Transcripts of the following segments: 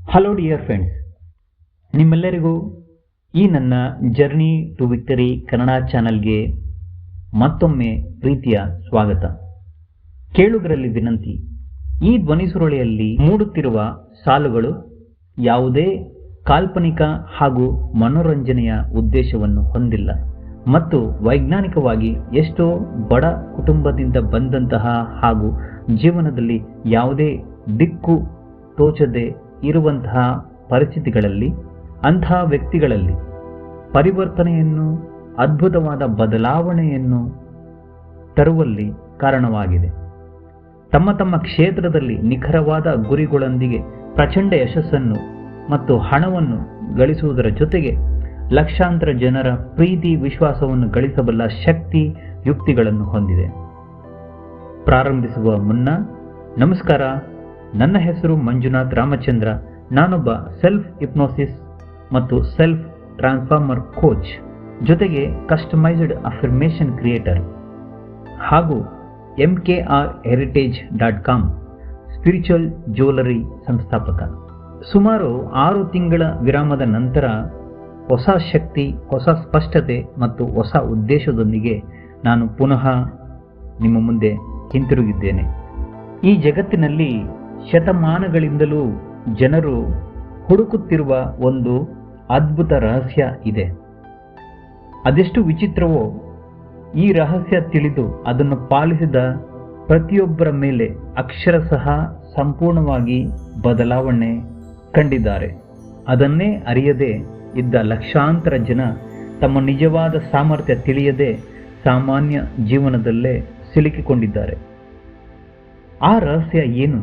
Hello dear friends, ನಿಮ್ಮೆಲ್ಲರಿಗೂ ಈ ನನ್ನ ಜರ್ನಿ ಟು ವಿಕ್ಟರಿ ಕನ್ನಡ ಚಾನಲ್ಗೆ ಮತ್ತೊಮ್ಮೆ ಪ್ರೀತಿಯ ಸ್ವಾಗತ. ಕೇಳುಗರಲ್ಲಿ ವಿನಂತಿ, ಈ ಧ್ವನಿ ಸುರುಳಿಯಲ್ಲಿ ಮೂಡುತ್ತಿರುವ ಸಾಲುಗಳು ಯಾವುದೇ ಕಾಲ್ಪನಿಕ ಹಾಗೂ ಮನೋರಂಜನೆಯ ಉದ್ದೇಶವನ್ನು ಹೊಂದಿಲ್ಲ ಮತ್ತು ವೈಜ್ಞಾನಿಕವಾಗಿ ಎಷ್ಟೋ ಬಡ ಕುಟುಂಬದಿಂದ ಬಂದಂತಹ ಹಾಗೂ ಜೀವನದಲ್ಲಿ ಯಾವುದೇ ದಿಕ್ಕು ತೋಚದೆ ಇರುವಂತಹ ಪರಿಸ್ಥಿತಿಗಳಲ್ಲಿ ಅಂತಹ ವ್ಯಕ್ತಿಗಳಲ್ಲಿ ಪರಿವರ್ತನೆಯನ್ನು, ಅದ್ಭುತವಾದ ಬದಲಾವಣೆಯನ್ನು ತರುವಲ್ಲಿ ಕಾರಣವಾಗಿದೆ. ತಮ್ಮ ತಮ್ಮ ಕ್ಷೇತ್ರದಲ್ಲಿ ನಿಖರವಾದ ಗುರಿಗಳೊಂದಿಗೆ ಪ್ರಚಂಡ ಯಶಸ್ಸನ್ನು ಮತ್ತು ಹಣವನ್ನು ಗಳಿಸುವುದರ ಜೊತೆಗೆ ಲಕ್ಷಾಂತರ ಜನರ ಪ್ರೀತಿ ವಿಶ್ವಾಸವನ್ನು ಗಳಿಸಬಲ್ಲ ಶಕ್ತಿ ಯುಕ್ತಿಗಳನ್ನು ಹೊಂದಿದೆ. ಪ್ರಾರಂಭಿಸುವ ಮುನ್ನ ನಮಸ್ಕಾರ. ನನ್ನ ಹೆಸರು ಮಂಜುನಾಥ್ ರಾಮಚಂದ್ರ. ನಾನೊಬ್ಬ ಸೆಲ್ಫ್ ಹಿಪ್ನೋಸಿಸ್ ಮತ್ತು ಸೆಲ್ಫ್ ಟ್ರಾನ್ಸ್ಫಾರ್ಮರ್ ಕೋಚ್, ಜೊತೆಗೆ ಕಸ್ಟಮೈಸ್ಡ್ ಅಫರ್ಮೇಷನ್ ಕ್ರಿಯೇಟರ್ ಹಾಗೂ mkrheritage.com ಸ್ಪಿರಿಚುವಲ್ ಜ್ಯುವೆಲರಿ ಸಂಸ್ಥಾಪಕ. ಸುಮಾರು 6 ತಿಂಗಳ ವಿರಾಮದ ನಂತರ ಹೊಸ ಶಕ್ತಿ, ಹೊಸ ಸ್ಪಷ್ಟತೆ ಮತ್ತು ಹೊಸ ಉದ್ದೇಶದೊಂದಿಗೆ ನಾನು ಪುನಃ ನಿಮ್ಮ ಮುಂದೆ ಹಿಂತಿರುಗಿದ್ದೇನೆ. ಈ ಜಗತ್ತಿನಲ್ಲಿ ಶತಮಾನಗಳಿಂದಲೂ ಜನರು ಹುಡುಕುತ್ತಿರುವ ಒಂದು ಅದ್ಭುತ ರಹಸ್ಯ ಇದೆ. ಅದೆಷ್ಟು ವಿಚಿತ್ರವೋ, ಈ ರಹಸ್ಯ ತಿಳಿದು ಅದನ್ನು ಪಾಲಿಸಿದ ಪ್ರತಿಯೊಬ್ಬರ ಮೇಲೆ ಅಕ್ಷರಶಃ ಸಂಪೂರ್ಣವಾಗಿ ಬದಲಾವಣೆ ಕಂಡಿದ್ದಾರೆ. ಅದನ್ನೇ ಅರಿಯದೆ ಇದ್ದ ಲಕ್ಷಾಂತರ ಜನ ತಮ್ಮ ನಿಜವಾದ ಸಾಮರ್ಥ್ಯ ತಿಳಿಯದೆ ಸಾಮಾನ್ಯ ಜೀವನದಲ್ಲೇ ಸಿಲುಕಿಕೊಂಡಿದ್ದಾರೆ. ಆ ರಹಸ್ಯ ಏನು?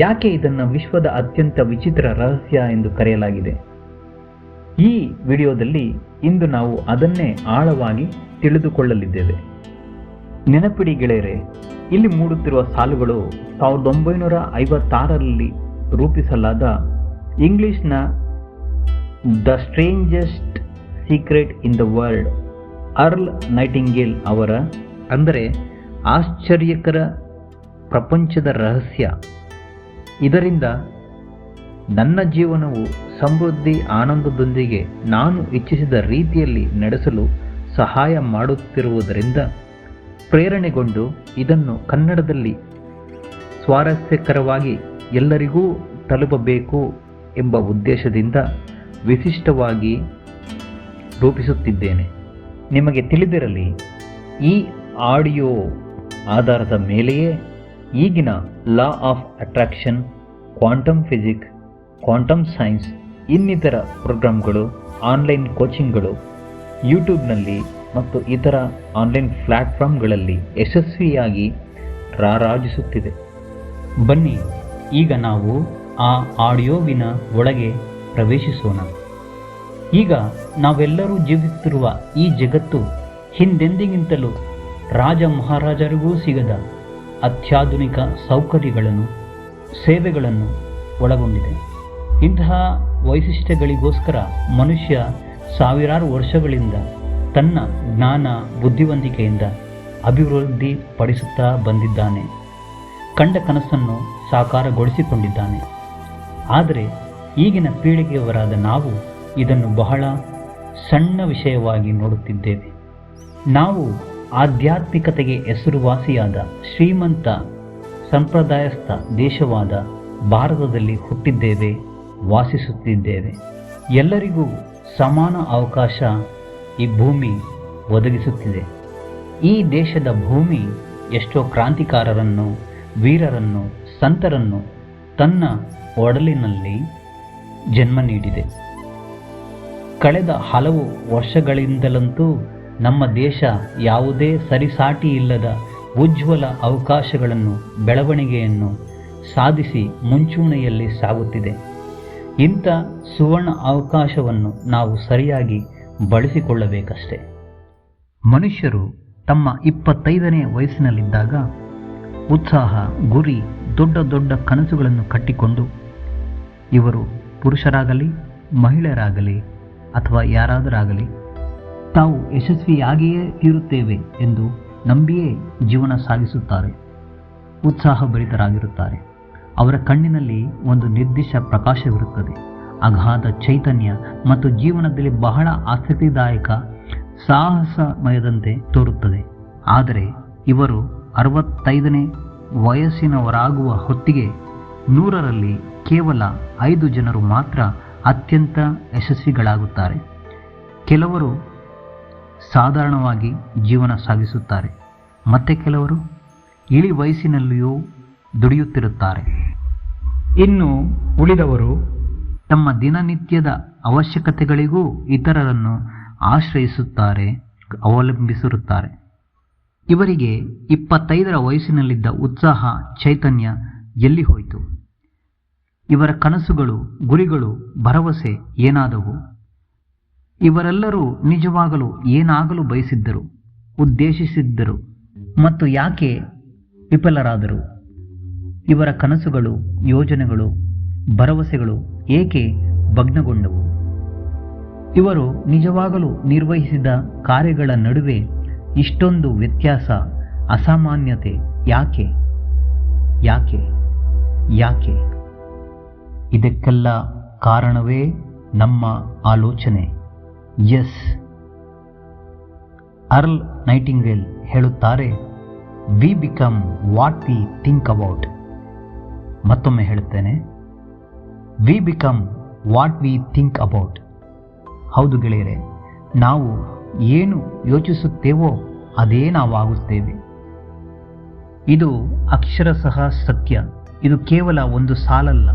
ಯಾಕೆ ಇದನ್ನು ವಿಶ್ವದ ಅತ್ಯಂತ ವಿಚಿತ್ರ ರಹಸ್ಯ ಎಂದು ಕರೆಯಲಾಗಿದೆ? ಈ ವಿಡಿಯೋದಲ್ಲಿ ಇಂದು ನಾವು ಅದನ್ನೇ ಆಳವಾಗಿ ತಿಳಿದುಕೊಳ್ಳಲಿದ್ದೇವೆ. ನೆನಪಿಡಿ ಗೆಳೆಯರೆ, ಇಲ್ಲಿ ಮೂಡುತ್ತಿರುವ ಸಾಲುಗಳು 1956ರಲ್ಲಿ ರೂಪಿಸಲಾದ ಇಂಗ್ಲಿಷ್ನ the strangest secret in the world, Earl Nightingale ಅವರ, ಅಂದರೆ ಆಶ್ಚರ್ಯಕರ ಪ್ರಪಂಚದ ರಹಸ್ಯ. ಇದರಿಂದ ನನ್ನ ಜೀವನವು ಸಮೃದ್ಧಿ, ಆನಂದದೊಂದಿಗೆ ನಾನು ಇಚ್ಛಿಸಿದ ರೀತಿಯಲ್ಲಿ ನಡೆಸಲು ಸಹಾಯ ಮಾಡುತ್ತಿರುವುದರಿಂದ ಪ್ರೇರಣೆಗೊಂಡು ಇದನ್ನು ಕನ್ನಡದಲ್ಲಿ ಸ್ವಾರಸ್ಯಕರವಾಗಿ ಎಲ್ಲರಿಗೂ ತಲುಪಬೇಕು ಎಂಬ ಉದ್ದೇಶದಿಂದ ವಿಶಿಷ್ಟವಾಗಿ ರೂಪಿಸುತ್ತಿದ್ದೇನೆ. ನಿಮಗೆ ತಿಳಿದಿರಲಿ, ಈ ಆಡಿಯೋ ಆಧಾರದ ಮೇಲೆಯೇ ಈಗಿನ law of attraction, quantum physics, quantum science ಇನ್ನಿತರ ಪ್ರೋಗ್ರಾಂಗಳು, ಆನ್ಲೈನ್ ಕೋಚಿಂಗ್ಗಳು ಯೂಟ್ಯೂಬ್ನಲ್ಲಿ ಮತ್ತು ಇತರ ಆನ್ಲೈನ್ ಪ್ಲ್ಯಾಟ್ಫಾರ್ಮ್ಗಳಲ್ಲಿ ಯಶಸ್ವಿಯಾಗಿ ರಾರಾಜಿಸುತ್ತಿದೆ. ಬನ್ನಿ, ಈಗ ನಾವು ಆ ಆಡಿಯೋವಿನ ಒಳಗೆ ಪ್ರವೇಶಿಸೋಣ. ಈಗ ನಾವೆಲ್ಲರೂ ಜೀವಿಸುತ್ತಿರುವ ಈ ಜಗತ್ತು ಹಿಂದೆಂದಿಗಿಂತಲೂ ರಾಜ ಮಹಾರಾಜರಿಗೂ ಸಿಗದ ಅತ್ಯಾಧುನಿಕ ಸೌಕರ್ಯಗಳನ್ನು, ಸೇವೆಗಳನ್ನು ಒಳಗೊಂಡಿದೆ. ಇಂತಹ ವೈಶಿಷ್ಟ್ಯಗಳಿಗೋಸ್ಕರ ಮನುಷ್ಯ ಸಾವಿರಾರು ವರ್ಷಗಳಿಂದ ತನ್ನ ಜ್ಞಾನ, ಬುದ್ಧಿವಂತಿಕೆಯಿಂದ ಅಭಿವೃದ್ಧಿ ಪಡಿಸುತ್ತಾ ಬಂದಿದ್ದಾನೆ. ಕಂಡ ಕನಸನ್ನು ಸಾಕಾರಗೊಳಿಸಿಕೊಂಡಿದ್ದಾನೆ. ಆದರೆ ಈಗಿನ ಪೀಳಿಗೆಯವರಾದ ನಾವು ಇದನ್ನು ಬಹಳ ಸಣ್ಣ ವಿಷಯವಾಗಿ ನೋಡುತ್ತಿದ್ದೇವೆ. ನಾವು ಆಧ್ಯಾತ್ಮಿಕತೆಗೆ ಹೆಸರುವಾಸಿಯಾದ ಶ್ರೀಮಂತ ಸಂಪ್ರದಾಯಸ್ಥ ದೇಶವಾದ ಭಾರತದಲ್ಲಿ ಹುಟ್ಟಿದ್ದೇವೆ, ವಾಸಿಸುತ್ತಿದ್ದೇವೆ. ಎಲ್ಲರಿಗೂ ಸಮಾನ ಅವಕಾಶ ಈ ಭೂಮಿ ಒದಗಿಸುತ್ತಿದೆ. ಈ ದೇಶದ ಭೂಮಿ ಎಷ್ಟೋ ಕ್ರಾಂತಿಕಾರರನ್ನು, ವೀರರನ್ನು, ಸಂತರನ್ನು ತನ್ನ ಒಡಲಿನಲ್ಲಿ ಜನ್ಮ ನೀಡಿದೆ. ಕಳೆದ ಹಲವು ವರ್ಷಗಳಿಂದಲಂತೂ ನಮ್ಮ ದೇಶ ಯಾವುದೇ ಸರಿಸಾಟಿ ಇಲ್ಲದ ಉಜ್ವಲ ಅವಕಾಶಗಳನ್ನು, ಬೆಳವಣಿಗೆಯನ್ನು ಸಾಧಿಸಿ ಮುಂಚೂಣಿಯಲ್ಲಿ ಸಾಗುತ್ತಿದೆ. ಇಂಥ ಸುವರ್ಣ ಅವಕಾಶವನ್ನು ನಾವು ಸರಿಯಾಗಿ ಬಳಸಿಕೊಳ್ಳಬೇಕಷ್ಟೆ. ಮನುಷ್ಯರು ತಮ್ಮ 25ನೇ ವಯಸ್ಸಿನಲ್ಲಿದ್ದಾಗ ಉತ್ಸಾಹ, ಗುರಿ, ದೊಡ್ಡ ದೊಡ್ಡ ಕನಸುಗಳನ್ನು ಕಟ್ಟಿಕೊಂಡು, ಇವರು ಪುರುಷರಾಗಲಿ ಮಹಿಳೆಯರಾಗಲಿ ಅಥವಾ ಯಾರಾದರಾಗಲಿ ತಾವು ಯಶಸ್ವಿಯಾಗಿಯೇ ತೀರುತ್ತೇವೆ ಎಂದು ನಂಬಿಯೇ ಜೀವನ ಸಾಗಿಸುತ್ತಾರೆ. ಉತ್ಸಾಹಭರಿತರಾಗಿರುತ್ತಾರೆ. ಅವರ ಕಣ್ಣಿನಲ್ಲಿ ಒಂದು ನಿರ್ದಿಷ್ಟ ಪ್ರಕಾಶವಿರುತ್ತದೆ, ಅಗಾಧ ಚೈತನ್ಯ ಮತ್ತು ಜೀವನದಲ್ಲಿ ಬಹಳ ಆಸಕ್ತಿದಾಯಕ ಸಾಹಸಮಯದಂತೆ ತೋರುತ್ತದೆ. ಆದರೆ ಇವರು 65ನೇ ವಯಸ್ಸಿನವರಾಗುವ ಹೊತ್ತಿಗೆ 100ರಲ್ಲಿ ಕೇವಲ 5 ಜನರು ಮಾತ್ರ ಅತ್ಯಂತ ಯಶಸ್ವಿಗಳಾಗುತ್ತಾರೆ. ಕೆಲವರು ಸಾಧಾರಣವಾಗಿ ಜೀವನ ಸಾಗಿಸುತ್ತಾರೆ, ಮತ್ತೆ ಕೆಲವರು ಇಳಿ ವಯಸ್ಸಿನಲ್ಲಿಯೂ ದುಡಿಯುತ್ತಿರುತ್ತಾರೆ. ಇನ್ನು ಉಳಿದವರು ತಮ್ಮ ದಿನನಿತ್ಯದ ಅವಶ್ಯಕತೆಗಳಿಗೂ ಇತರರನ್ನು ಆಶ್ರಯಿಸುತ್ತಾರೆ, ಅವಲಂಬಿಸಿರುತ್ತಾರೆ. ಇವರಿಗೆ 25ರ ವಯಸ್ಸಿನಲ್ಲಿದ್ದ ಉತ್ಸಾಹ, ಚೈತನ್ಯ ಎಲ್ಲಿ ಹೋಯಿತು? ಇವರ ಕನಸುಗಳು, ಗುರಿಗಳು, ಭರವಸೆ ಏನಾದವು? ಇವರೆಲ್ಲರೂ ನಿಜವಾಗಲೂ ಏನಾಗಲು ಬಯಸಿದ್ದರು, ಉದ್ದೇಶಿಸಿದ್ದರು ಮತ್ತು ಯಾಕೆ ವಿಫಲರಾದರು? ಇವರ ಕನಸುಗಳು, ಯೋಜನೆಗಳು, ಭರವಸೆಗಳು ಏಕೆ ಭಗ್ನಗೊಂಡವು? ಇವರು ನಿಜವಾಗಲೂ ನಿರ್ವಹಿಸಿದ ಕಾರ್ಯಗಳ ನಡುವೆ ಇಷ್ಟೊಂದು ವ್ಯತ್ಯಾಸ, ಅಸಾಮಾನ್ಯತೆ ಯಾಕೆ? ಯಾಕೆ? ಯಾಕೆ? ಇದಕ್ಕೆಲ್ಲ ಕಾರಣವೇ ನಮ್ಮ ಆಲೋಚನೆ. ಎಸ್, ಅರ್ಲ್ ನೈಟಿಂಗೇಲ್ ಹೇಳುತ್ತಾರೆ, V become what we think about. ಮತ್ತೊಮ್ಮೆ ಹೇಳುತ್ತೇನೆ, V become what we think about. ಹೌದು ಗೆಳೆಯರೆ, ನಾವು ಏನು ಯೋಚಿಸುತ್ತೇವೋ ಅದೇ ನಾವಾಗುತ್ತೇವೆ. ಇದು ಅಕ್ಷರಶಃ ಸತ್ಯ. ಇದು ಕೇವಲ ಒಂದು ಸಾಲಲ್ಲ,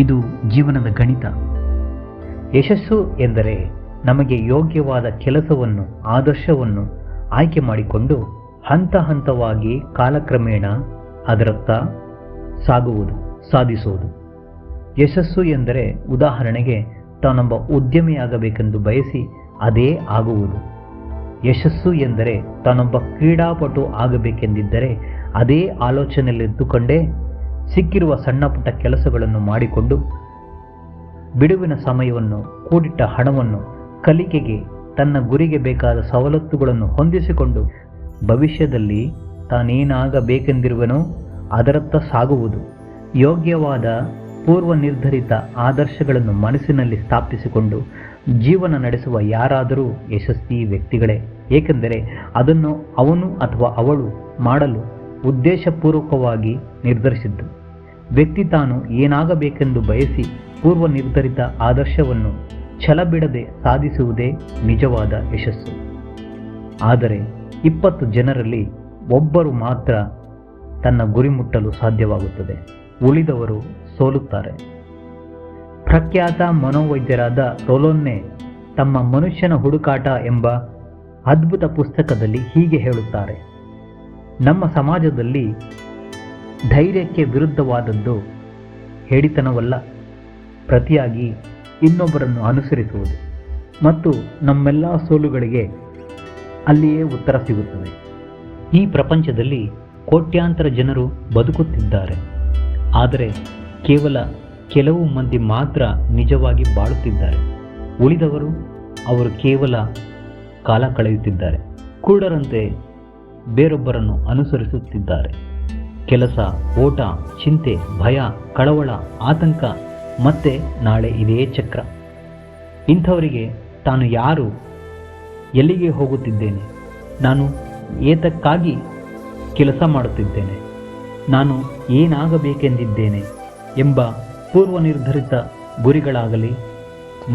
ಇದು ಜೀವನದ ಗಣಿತ. ಯಶಸ್ಸು ಎಂದರೆ ನಮಗೆ ಯೋಗ್ಯವಾದ ಕೆಲಸವನ್ನು, ಆದರ್ಶವನ್ನು ಆಯ್ಕೆ ಮಾಡಿಕೊಂಡು ಹಂತ ಹಂತವಾಗಿ ಕಾಲಕ್ರಮೇಣ ಅದರತ್ತ ಸಾಧಿಸುವುದು. ಯಶಸ್ಸು ಎಂದರೆ ಉದಾಹರಣೆಗೆ ತಾನೊಬ್ಬ ಉದ್ಯಮಿಯಾಗಬೇಕೆಂದು ಬಯಸಿ ಅದೇ ಆಗುವುದು. ಯಶಸ್ಸು ಎಂದರೆ ತಾನೊಬ್ಬ ಕ್ರೀಡಾಪಟು ಆಗಬೇಕೆಂದಿದ್ದರೆ ಅದೇ ಆಲೋಚನೆಯಲ್ಲಿದ್ದುಕೊಂಡೇ ಸಿಕ್ಕಿರುವ ಸಣ್ಣ ಪುಟ್ಟ ಕೆಲಸಗಳನ್ನು ಮಾಡಿಕೊಂಡು ಬಿಡುವಿನ ಸಮಯವನ್ನು, ಕೂಡಿಟ್ಟ ಹಣವನ್ನು, ಕಲಿಕೆಗೆ, ತನ್ನ ಗುರಿಗೆ ಬೇಕಾದ ಸವಲತ್ತುಗಳನ್ನು ಹೊಂದಿಸಿಕೊಂಡು ಭವಿಷ್ಯದಲ್ಲಿ ತಾನೇನಾಗಬೇಕೆಂದಿರುವನೋ ಅದರತ್ತ ಸಾಗುವುದು. ಯೋಗ್ಯವಾದ ಪೂರ್ವ ನಿರ್ಧರಿತ ಆದರ್ಶಗಳನ್ನು ಮನಸ್ಸಿನಲ್ಲಿ ಸ್ಥಾಪಿಸಿಕೊಂಡು ಜೀವನ ನಡೆಸುವ ಯಾರಾದರೂ ಯಶಸ್ವಿ ವ್ಯಕ್ತಿಗಳೇ. ಏಕೆಂದರೆ ಅದನ್ನು ಅವನು ಅಥವಾ ಅವಳು ಮಾಡಲು ಉದ್ದೇಶಪೂರ್ವಕವಾಗಿ ನಿರ್ಧರಿಸಿದ್ದು. ವ್ಯಕ್ತಿ ತಾನು ಏನಾಗಬೇಕೆಂದು ಬಯಸಿ ಪೂರ್ವ ನಿರ್ಧರಿತ ಆದರ್ಶವನ್ನು ಛಲಬಿಡದೆ ಸಾಧಿಸುವುದೇ ನಿಜವಾದ ಯಶಸ್ಸು. ಆದರೆ 20 ಜನರಲ್ಲಿ ಒಬ್ಬರು ಮಾತ್ರ ತನ್ನ ಗುರಿ ಮುಟ್ಟಲು ಸಾಧ್ಯವಾಗುತ್ತದೆ, ಉಳಿದವರು ಸೋಲುತ್ತಾರೆ. ಪ್ರಖ್ಯಾತ ಮನೋವೈದ್ಯರಾದ ರೋಲೊನ್ನೆ ತಮ್ಮ ಮನುಷ್ಯನ ಹುಡುಕಾಟ ಎಂಬ ಅದ್ಭುತ ಪುಸ್ತಕದಲ್ಲಿ ಹೀಗೆ ಹೇಳುತ್ತಾರೆ, ನಮ್ಮ ಸಮಾಜದಲ್ಲಿ ಧೈರ್ಯಕ್ಕೆ ವಿರುದ್ಧವಾದದ್ದು ಹೇಡಿತನವಲ್ಲ, ಪ್ರತಿಯಾಗಿ ಇನ್ನೊಬ್ಬರನ್ನು ಅನುಸರಿಸುವುದು. ಮತ್ತು ನಮ್ಮೆಲ್ಲ ಸೋಲುಗಳಿಗೆ ಅಲ್ಲಿಯೇ ಉತ್ತರ ಸಿಗುತ್ತದೆ. ಈ ಪ್ರಪಂಚದಲ್ಲಿ ಕೋಟ್ಯಾಂತರ ಜನರು ಬದುಕುತ್ತಿದ್ದಾರೆ, ಆದರೆ ಕೇವಲ ಕೆಲವು ಮಂದಿ ಮಾತ್ರ ನಿಜವಾಗಿ ಬಾಳುತ್ತಿದ್ದಾರೆ. ಉಳಿದವರು ಅವರು ಕೇವಲ ಕಾಲ ಕಳೆಯುತ್ತಿದ್ದಾರೆ, ಕುರುಡರಂತೆ ಬೇರೊಬ್ಬರನ್ನು ಅನುಸರಿಸುತ್ತಿದ್ದಾರೆ. ಕೆಲಸ, ಓಟ, ಚಿಂತೆ, ಭಯ, ಕಳವಳ, ಆತಂಕ, ಮತ್ತೆ ನಾಳೆ ಇದೇ ಚಕ್ರ. ಇಂಥವರಿಗೆ ತಾನು ಯಾರು, ಎಲ್ಲಿಗೆ ಹೋಗುತ್ತಿದ್ದೇನೆ, ನಾನು ಏತಕ್ಕಾಗಿ ಕೆಲಸ ಮಾಡುತ್ತಿದ್ದೇನೆ, ನಾನು ಏನಾಗಬೇಕೆಂದಿದ್ದೇನೆ ಎಂಬ ಪೂರ್ವ ನಿರ್ಧರಿತ ಗುರಿಗಳಾಗಲಿ,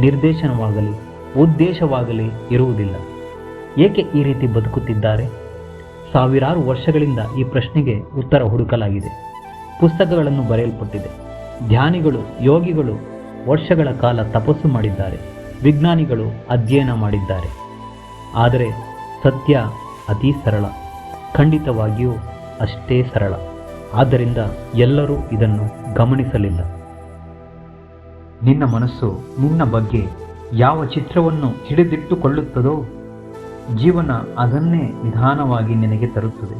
ನಿರ್ದೇಶನವಾಗಲಿ, ಉದ್ದೇಶವಾಗಲಿ ಇರುವುದಿಲ್ಲ. ಏಕೆ ಈ ರೀತಿ ಬದುಕುತ್ತಿದ್ದಾರೆ? ಸಾವಿರಾರು ವರ್ಷಗಳಿಂದ ಈ ಪ್ರಶ್ನೆಗೆ ಉತ್ತರ ಹುಡುಕಲಾಗಿದೆ. ಪುಸ್ತಕಗಳನ್ನು ಬರೆಯಲ್ಪಟ್ಟಿದೆ. ಧ್ಯಾನಿಗಳು, ಯೋಗಿಗಳು ವರ್ಷಗಳ ಕಾಲ ತಪಸ್ಸು ಮಾಡಿದ್ದಾರೆ. ವಿಜ್ಞಾನಿಗಳು ಅಧ್ಯಯನ ಮಾಡಿದ್ದಾರೆ. ಆದರೆ ಸತ್ಯ ಅತಿ ಸರಳ, ಖಂಡಿತವಾಗಿಯೂ ಅಷ್ಟೇ ಸರಳ. ಆದ್ದರಿಂದ ಎಲ್ಲರೂ ಇದನ್ನು ಗಮನಿಸಲಿಲ್ಲ. ನಿನ್ನ ಮನಸ್ಸು ನಿನ್ನ ಬಗ್ಗೆ ಯಾವ ಚಿತ್ರವನ್ನು ಹಿಡಿದಿಟ್ಟುಕೊಳ್ಳುತ್ತದೋ ಜೀವನ ಅದನ್ನೇ ನಿಧಾನವಾಗಿ ನಿನಗೆ ತರುತ್ತದೆ.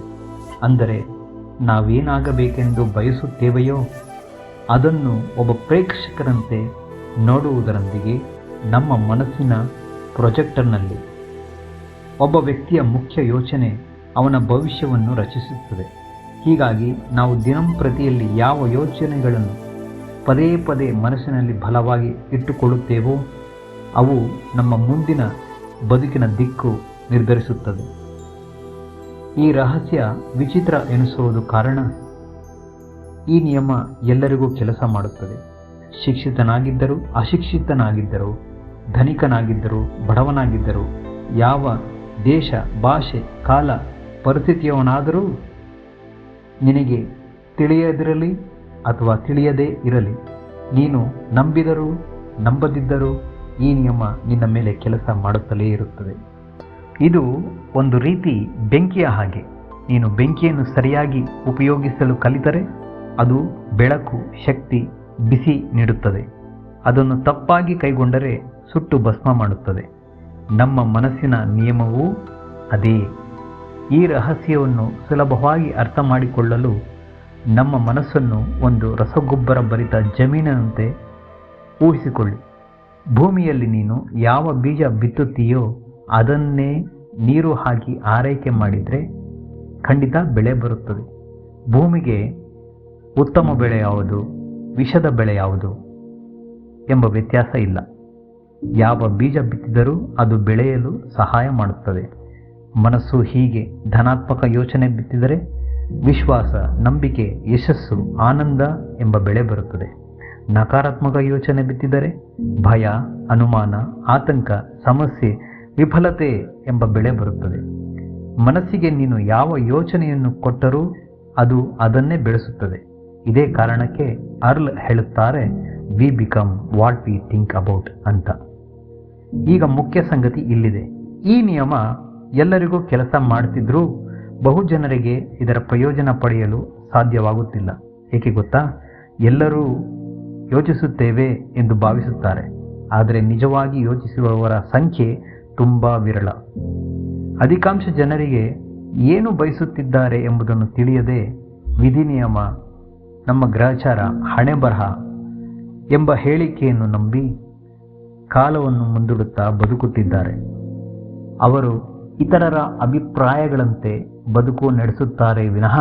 ಅಂದರೆ ನಾವೇನಾಗಬೇಕೆಂದು ಬಯಸುತ್ತೇವೆಯೋ ಅದನ್ನು ಒಬ್ಬ ಪ್ರೇಕ್ಷಕರಂತೆ ನೋಡುವುದರೊಂದಿಗೆ ನಮ್ಮ ಮನಸ್ಸಿನ ಪ್ರೊಜೆಕ್ಟರ್ನಲ್ಲಿ ಒಬ್ಬ ವ್ಯಕ್ತಿಯ ಮುಖ್ಯ ಯೋಚನೆ ಅವನ ಭವಿಷ್ಯವನ್ನು ರಚಿಸುತ್ತದೆ. ಹೀಗಾಗಿ ನಾವು ದಿನಂಪ್ರತಿಯಲ್ಲಿ ಯಾವ ಯೋಚನೆಗಳನ್ನು ಪದೇ ಪದೇ ಮನಸ್ಸಿನಲ್ಲಿ ಬಲವಾಗಿ ಇಟ್ಟುಕೊಳ್ಳುತ್ತೇವೋ ಅವು ನಮ್ಮ ಮುಂದಿನ ಬದುಕಿನ ದಿಕ್ಕು ನಿರ್ಧರಿಸುತ್ತದೆ. ಈ ರಹಸ್ಯ ವಿಚಿತ್ರ ಎನಿಸುವುದು ಕಾರಣ ಈ ನಿಯಮ ಎಲ್ಲರಿಗೂ ಕೆಲಸ ಮಾಡುತ್ತದೆ. ಶಿಕ್ಷಿತನಾಗಿದ್ದರೂ ಅಶಿಕ್ಷಿತನಾಗಿದ್ದರೂ, ಧನಿಕನಾಗಿದ್ದರೂ ಬಡವನಾಗಿದ್ದರೂ, ಯಾವ ದೇಶ, ಭಾಷೆ, ಕಾಲ, ಪರಿಸ್ಥಿತಿಯವನಾದರೂ ನಿನಗೆ ತಿಳಿಯದಿರಲಿ ಅಥವಾ ತಿಳಿಯದೇ ಇರಲಿ, ನೀನು ನಂಬಿದರೂ ನಂಬದಿದ್ದರೂ ಈ ನಿಯಮ ನಿನ್ನ ಮೇಲೆ ಕೆಲಸ ಮಾಡುತ್ತಲೇ ಇರುತ್ತದೆ. ಇದು ಒಂದು ರೀತಿ ಬೆಂಕಿಯ ಹಾಗೆ. ನೀನು ಬೆಂಕಿಯನ್ನು ಸರಿಯಾಗಿ ಉಪಯೋಗಿಸಲು ಕಲಿತರೆ ಅದು ಬೆಳಕು, ಶಕ್ತಿ, ಬಿಸಿ ನೀಡುತ್ತದೆ. ಅದನ್ನು ತಪ್ಪಾಗಿ ಕೈಗೊಂಡರೆ ಸುಟ್ಟು ಭಸ್ಮ ಮಾಡುತ್ತದೆ. ನಮ್ಮ ಮನಸ್ಸಿನ ನಿಯಮವೂ ಅದೇ. ಈ ರಹಸ್ಯವನ್ನು ಸುಲಭವಾಗಿ ಅರ್ಥ ಮಾಡಿಕೊಳ್ಳಲು ನಮ್ಮ ಮನಸ್ಸನ್ನು ಒಂದು ರಸಗೊಬ್ಬರ ಭರಿತ ಜಮೀನಿನಂತೆ ಊಹಿಸಿಕೊಳ್ಳಿ. ಭೂಮಿಯಲ್ಲಿ ನೀನು ಯಾವ ಬೀಜ ಬಿತ್ತುತ್ತೀಯೋ ಅದನ್ನೇ ನೀರು ಹಾಕಿ ಆರೈಕೆ ಮಾಡಿದರೆ ಖಂಡಿತ ಬೆಳೆ ಬರುತ್ತದೆ. ಭೂಮಿಗೆ ಉತ್ತಮ ಬೆಳೆ ಯಾವುದು, ವಿಷದ ಬೆಳೆ ಯಾವುದು ಎಂಬ ವ್ಯತ್ಯಾಸ ಇಲ್ಲ. ಯಾವ ಬೀಜ ಬಿತ್ತಿದರೂ ಅದು ಬೆಳೆಯಲು ಸಹಾಯ ಮಾಡುತ್ತದೆ. ಮನಸ್ಸು ಹೀಗೆ ಧನಾತ್ಮಕ ಯೋಚನೆ ಬಿತ್ತಿದರೆ ವಿಶ್ವಾಸ, ನಂಬಿಕೆ, ಯಶಸ್ಸು, ಆನಂದ ಎಂಬ ಬೆಳೆ ಬರುತ್ತದೆ. ನಕಾರಾತ್ಮಕ ಯೋಚನೆ ಬಿತ್ತಿದರೆ ಭಯ, ಅನುಮಾನ, ಆತಂಕ, ಸಮಸ್ಯೆ, ವಿಫಲತೆ ಎಂಬ ಬೆಳೆ ಬರುತ್ತದೆ. ಮನಸ್ಸಿಗೆ ನೀನು ಯಾವ ಯೋಚನೆಯನ್ನು ಕೊಟ್ಟರೂ ಅದು ಅದನ್ನೇ ಬೆಳೆಸುತ್ತದೆ. ಇದೇ ಕಾರಣಕ್ಕೆ ಅರ್ಲ್ ಹೇಳುತ್ತಾರೆ, V become what we think about ಅಂತ. ಈಗ ಮುಖ್ಯ ಸಂಗತಿ ಇಲ್ಲಿದೆ. ಈ ನಿಯಮ ಎಲ್ಲರಿಗೂ ಕೆಲಸ ಮಾಡುತ್ತಿದ್ದರೂ ಬಹುಜನರಿಗೆ ಇದರ ಪ್ರಯೋಜನ ಪಡೆಯಲು ಸಾಧ್ಯವಾಗುತ್ತಿಲ್ಲ. ಏಕೆ ಗೊತ್ತಾ? ಎಲ್ಲರೂ ಯೋಚಿಸುತ್ತೇವೆ ಎಂದು ಭಾವಿಸುತ್ತಾರೆ, ಆದರೆ ನಿಜವಾಗಿ ಯೋಚಿಸುವವರ ಸಂಖ್ಯೆ ತುಂಬ ವಿರಳ. ಅಧಿಕಾಂಶ ಜನರಿಗೆ ಏನು ಬಯಸುತ್ತಿದ್ದಾರೆ ಎಂಬುದನ್ನು ತಿಳಿಯದೆ ವಿಧಿ ನಿಯಮ, ನಮ್ಮ ಗ್ರಹಚಾರ, ಹಣೆ ಬರಹ ಎಂಬ ಹೇಳಿಕೆಯನ್ನು ನಂಬಿ ಕಾಲವನ್ನು ಮುಂದೂಡುತ್ತಾ ಬದುಕುತ್ತಿದ್ದಾರೆ. ಅವರು ಇತರರ ಅಭಿಪ್ರಾಯಗಳಂತೆ ಬದುಕು ನಡೆಸುತ್ತಾರೆ ವಿನಃ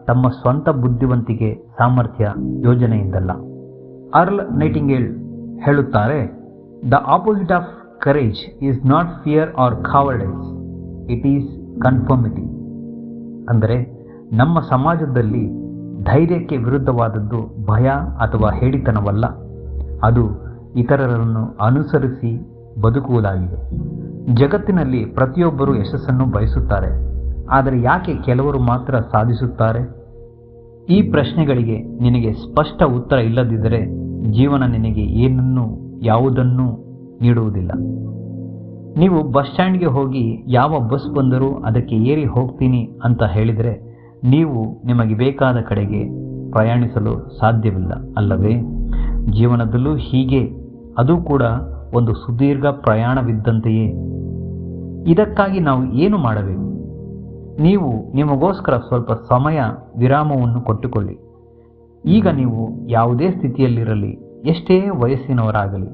ತಮ್ಮ ಸ್ವಂತ ಬುದ್ಧಿವಂತಿಕೆ, ಸಾಮರ್ಥ್ಯ, ಯೋಜನೆಯಿಂದಲ್ಲ. ಅರ್ಲ್ ನೈಟಿಂಗೇಲ್ ಹೇಳುತ್ತಾರೆ, the opposite of courage is not fear or cowardice, it is conformity. ಅಂದರೆ ನಮ್ಮ ಸಮಾಜದಲ್ಲಿ ಧೈರ್ಯಕ್ಕೆ ವಿರುದ್ಧವಾದದ್ದು ಭಯ ಅಥವಾ ಹೇಡಿತನವಲ್ಲ, ಅದು ಇತರರನ್ನು ಅನುಸರಿಸಿ ಬದುಕುವುದಾಗಿದೆ. ಜಗತ್ತಿನಲ್ಲಿ ಪ್ರತಿಯೊಬ್ಬರೂ ಯಶಸ್ಸನ್ನು ಬಯಸುತ್ತಾರೆ, ಆದರೆ ಯಾಕೆ ಕೆಲವರು ಮಾತ್ರ ಸಾಧಿಸುತ್ತಾರೆ? ಈ ಪ್ರಶ್ನೆಗಳಿಗೆ ನಿನಗೆ ಸ್ಪಷ್ಟ ಉತ್ತರ ಇಲ್ಲದಿದ್ದರೆ ಜೀವನ ನಿನಗೆ ಯಾವುದನ್ನೂ ನೀಡುವುದಿಲ್ಲ. ನೀವು ಬಸ್ ಸ್ಟ್ಯಾಂಡ್ಗೆ ಹೋಗಿ ಯಾವ ಬಸ್ ಬಂದರೂ ಅದಕ್ಕೆ ಏರಿ ಹೋಗ್ತೀನಿ ಅಂತ ಹೇಳಿದರೆ ನೀವು ನಿಮಗೆ ಬೇಕಾದ ಕಡೆಗೆ ಪ್ರಯಾಣಿಸಲು ಸಾಧ್ಯವಿಲ್ಲ ಅಲ್ಲವೇ? ಜೀವನದಲ್ಲೂ ಹೀಗೆ, ಅದು ಕೂಡ ಒಂದು ಸುದೀರ್ಘ ಪ್ರಯಾಣವಿದ್ದಂತೆಯೇ. ಇದಕ್ಕಾಗಿ ನಾವು ಏನು ಮಾಡಬೇಕು? ನೀವು ನಿಮಗೋಸ್ಕರ ಸ್ವಲ್ಪ ಸಮಯ ವಿರಾಮವನ್ನು ಕೊಟ್ಟುಕೊಳ್ಳಿ. ಈಗ ನೀವು ಯಾವುದೇ ಸ್ಥಿತಿಯಲ್ಲಿರಲಿ, ಎಷ್ಟೇ ವಯಸ್ಸಿನವರಾಗಲಿ,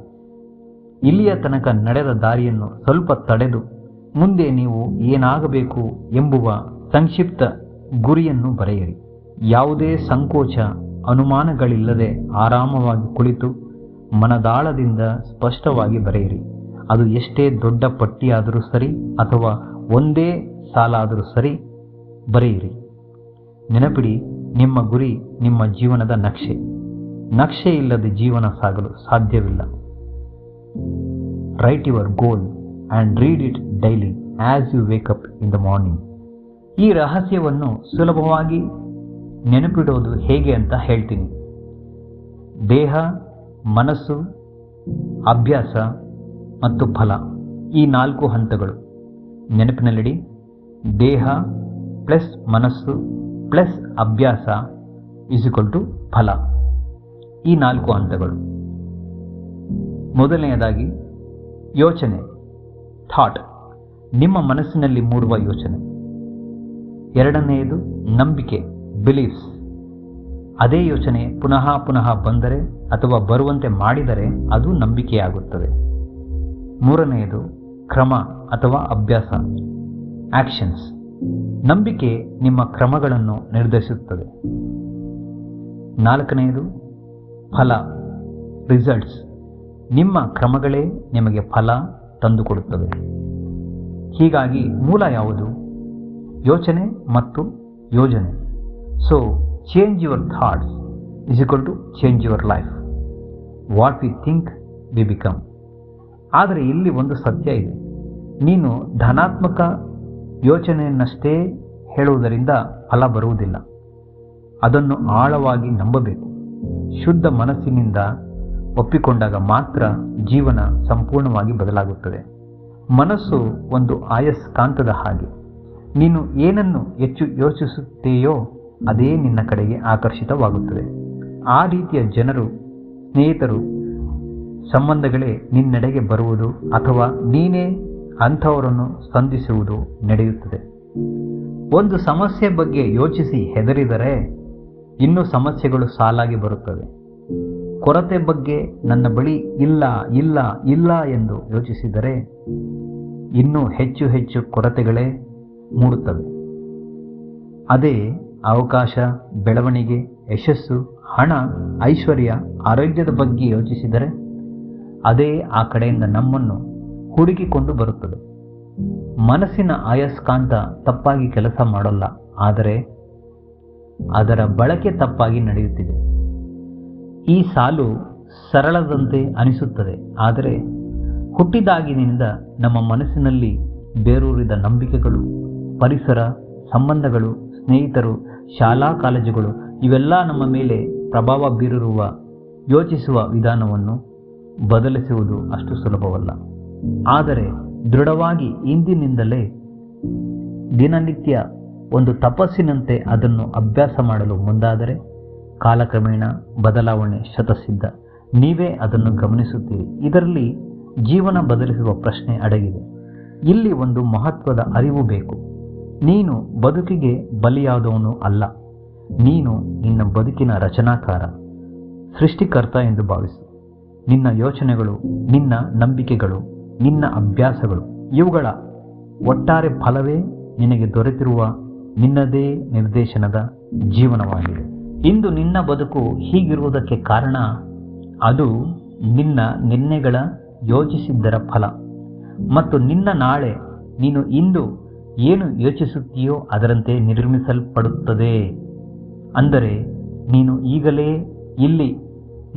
ಇಲ್ಲಿಯ ತನಕ ನಡೆದ ದಾರಿಯನ್ನು ಸ್ವಲ್ಪ ತಡೆದು ಮುಂದೆ ನೀವು ಏನಾಗಬೇಕು ಎಂಬುವ ಸಂಕ್ಷಿಪ್ತ ಗುರಿಯನ್ನು ಬರೆಯಿರಿ. ಯಾವುದೇ ಸಂಕೋಚ, ಅನುಮಾನಗಳಿಲ್ಲದೆ ಆರಾಮವಾಗಿ ಕುಳಿತು ಮನದಾಳದಿಂದ ಸ್ಪಷ್ಟವಾಗಿ ಬರೆಯಿರಿ. ಅದು ಎಷ್ಟೇ ದೊಡ್ಡ ಪಟ್ಟಿಯಾದರೂ ಸರಿ ಅಥವಾ ಒಂದೇ ಸಾಲಾದರೂ ಸರಿ ಬರೆಯಿರಿ. ನೆನಪಿಡಿ, ನಿಮ್ಮ ಗುರಿ ನಿಮ್ಮ ಜೀವನದ ನಕ್ಷೆ. ನಕ್ಷೆ ಇಲ್ಲದೆ ಜೀವನ ಸಾಗಲು ಸಾಧ್ಯವಿಲ್ಲ. Write your goal and read it daily as you wake up in the morning. ಈ ರಹಸ್ಯವನ್ನು ಸುಲಭವಾಗಿ ನೆನಪಿಡೋದು ಹೇಗೆ ಅಂತ ಹೇಳ್ತೀನಿ. ದೇಹ, ಮನಸ್ಸು, ಅಭ್ಯಾಸ ಮತ್ತು ಫಲ, ಈ 4 ಹಂತಗಳು ನೆನಪಿನಲ್ಲಿಡಿ. ದೇಹ ಪ್ಲಸ್ ಮನಸ್ಸು ಪ್ಲಸ್ ಅಭ್ಯಾಸ = ಫಲ, ಈ 4 ಹಂತಗಳು. ಮೊದಲನೆಯದಾಗಿ ಯೋಚನೆ, ಥಾಟ್, ನಿಮ್ಮ ಮನಸ್ಸಿನಲ್ಲಿ ಮೂಡುವ ಯೋಚನೆ. ಎರಡನೆಯದು ನಂಬಿಕೆ, ಬಿಲೀಫ್ಸ್. ಅದೇ ಯೋಚನೆ ಪುನಃ ಪುನಃ ಬಂದರೆ ಅಥವಾ ಬರುವಂತೆ ಮಾಡಿದರೆ ಅದು ನಂಬಿಕೆಯಾಗುತ್ತದೆ. ಮೂರನೆಯದು ಕ್ರಮ ಅಥವಾ ಅಭ್ಯಾಸ, ಆಕ್ಷನ್ಸ್. ನಂಬಿಕೆ ನಿಮ್ಮ ಕ್ರಮಗಳನ್ನು ನಿರ್ಧರಿಸುತ್ತದೆ. 4ನೇದು ಫಲ, ರಿಸಲ್ಟ್ಸ್. ನಿಮ್ಮ ಕ್ರಮಗಳೇ ನಿಮಗೆ ಫಲ ತಂದುಕೊಡುತ್ತವೆ. ಹೀಗಾಗಿ ಮೂಲ ಯಾವುದು? ಯೋಚನೆ ಮತ್ತು ಯೋಜನೆ. So change your thoughts is equal to change your life. What we think we become. ಆದರೆ ಇಲ್ಲಿ ಒಂದು ಸತ್ಯ ಇದೆ. ನೀನು ಧನಾತ್ಮಕ ಯೋಚನೆಯನ್ನಷ್ಟೇ ಹೇಳುವುದರಿಂದ ಫಲ ಬರುವುದಿಲ್ಲ. ಅದನ್ನು ಆಳವಾಗಿ ನಂಬಬೇಕು. ಶುದ್ಧ ಮನಸ್ಸಿನಿಂದ ಒಪ್ಪಿಕೊಂಡಾಗ ಮಾತ್ರ ಜೀವನ ಸಂಪೂರ್ಣವಾಗಿ ಬದಲಾಗುತ್ತದೆ. ಮನಸ್ಸು ಒಂದು ಆಯಸ್ಕಾಂತದ ಹಾಗೆ. ನೀನು ಏನನ್ನು ಹೆಚ್ಚು ಯೋಚಿಸುತ್ತೆಯೋ ಅದೇ ನಿನ್ನ ಕಡೆಗೆ ಆಕರ್ಷಿತವಾಗುತ್ತದೆ. ಆ ರೀತಿಯ ಜನರು, ಸ್ನೇಹಿತರು, ಸಂಬಂಧಗಳೇ ನಿನ್ನೆಡೆಗೆ ಬರುವುದು ಅಥವಾ ನೀನೇ ಅಂಥವರನ್ನು ಸಂಧಿಸುವುದು ನಡೆಯುತ್ತದೆ. ಒಂದು ಸಮಸ್ಯೆ ಬಗ್ಗೆ ಯೋಚಿಸಿ ಹೆದರಿದರೆ ಇನ್ನೂ ಸಮಸ್ಯೆಗಳು ಸಾಲಾಗಿ ಬರುತ್ತವೆ. ಕೊರತೆ ಬಗ್ಗೆ ನನ್ನ ಬಳಿ ಇಲ್ಲ ಇಲ್ಲ ಇಲ್ಲ ಎಂದು ಯೋಚಿಸಿದರೆ ಇನ್ನೂ ಹೆಚ್ಚು ಹೆಚ್ಚು ಕೊರತೆಗಳೇ ಮೂಡುತ್ತವೆ. ಅದೇ ಅವಕಾಶ, ಬೆಳವಣಿಗೆ, ಯಶಸ್ಸು, ಹಣ, ಐಶ್ವರ್ಯ, ಆರೋಗ್ಯದ ಬಗ್ಗೆ ಯೋಚಿಸಿದರೆ ಅದೇ ಆ ಕಡೆಯಿಂದ ನಮ್ಮನ್ನು ಹುಡುಕಿಕೊಂಡು ಬರುತ್ತದೆ. ಮನಸ್ಸಿನ ಆಯಸ್ಕಾಂತ ತಪ್ಪಾಗಿ ಕೆಲಸ ಮಾಡಲ್ಲ, ಆದರೆ ಅದರ ಬಳಕೆ ತಪ್ಪಾಗಿ ನಡೆಯುತ್ತಿದೆ. ಈ ಸಾಲು ಸರಳದಂತೆ ಅನಿಸುತ್ತದೆ, ಆದರೆ ಹುಟ್ಟಿದಾಗಿನಿಂದ ನಮ್ಮ ಮನಸ್ಸಿನಲ್ಲಿ ಬೇರೂರಿದ ನಂಬಿಕೆಗಳು, ಪರಿಸರ, ಸಂಬಂಧಗಳು, ಸ್ನೇಹಿತರು, ಶಾಲಾ ಕಾಲೇಜುಗಳು ಇವೆಲ್ಲ ನಮ್ಮ ಮೇಲೆ ಪ್ರಭಾವ ಬೀರಿರುವ ಯೋಚಿಸುವ ವಿಧಾನವನ್ನು ಬದಲಿಸುವುದು ಅಷ್ಟು ಸುಲಭವಲ್ಲ. ಆದರೆ ದೃಢವಾಗಿ ಇಂದಿನಿಂದಲೇ ದಿನನಿತ್ಯ ಒಂದು ತಪಸ್ಸಿನಂತೆ ಅದನ್ನು ಅಭ್ಯಾಸ ಮಾಡಲು ಮುಂದಾದರೆ ಕಾಲಕ್ರಮೇಣ ಬದಲಾವಣೆ ಶತಸಿದ್ಧ. ನೀವೇ ಅದನ್ನು ಗಮನಿಸುತ್ತೀರಿ. ಇದರಲ್ಲಿ ಜೀವನ ಬದಲಿಸುವ ಪ್ರಶ್ನೆ ಅಡಗಿದೆ. ಇಲ್ಲಿ ಒಂದು ಮಹತ್ವದ ಅರಿವು ಬೇಕು. ನೀನು ಬದುಕಿಗೆ ಬಲಿಯಾದವನು ಅಲ್ಲ. ನೀನು ನಿನ್ನ ಬದುಕಿನ ರಚನಾಕಾರ, ಸೃಷ್ಟಿಕರ್ತ ಎಂದು ಭಾವಿಸು. ನಿನ್ನ ಯೋಚನೆಗಳು, ನಿನ್ನ ನಂಬಿಕೆಗಳು, ನಿನ್ನ ಅಭ್ಯಾಸಗಳು ಇವುಗಳ ಒಟ್ಟಾರೆ ಫಲವೇ ನಿನಗೆ ದೊರೆತಿರುವ ನಿನ್ನದೇ ನಿರ್ದೇಶನದ ಜೀವನವಾಗಿದೆ. ಇಂದು ನಿನ್ನ ಬದುಕು ಹೀಗಿರುವುದಕ್ಕೆ ಕಾರಣ ಅದು ನಿನ್ನ ನಿನ್ನೆಗಳ ಯೋಚಿಸಿದ್ದರ ಫಲ. ಮತ್ತು ನಿನ್ನ ನಾಳೆ ನೀನು ಇಂದು ಏನು ಯೋಚಿಸುತ್ತೀಯೋ ಅದರಂತೆ ನಿರ್ಮಿಸಲ್ಪಡುತ್ತದೆ. ಅಂದರೆ ನೀನು ಈಗಲೇ ಇಲ್ಲಿ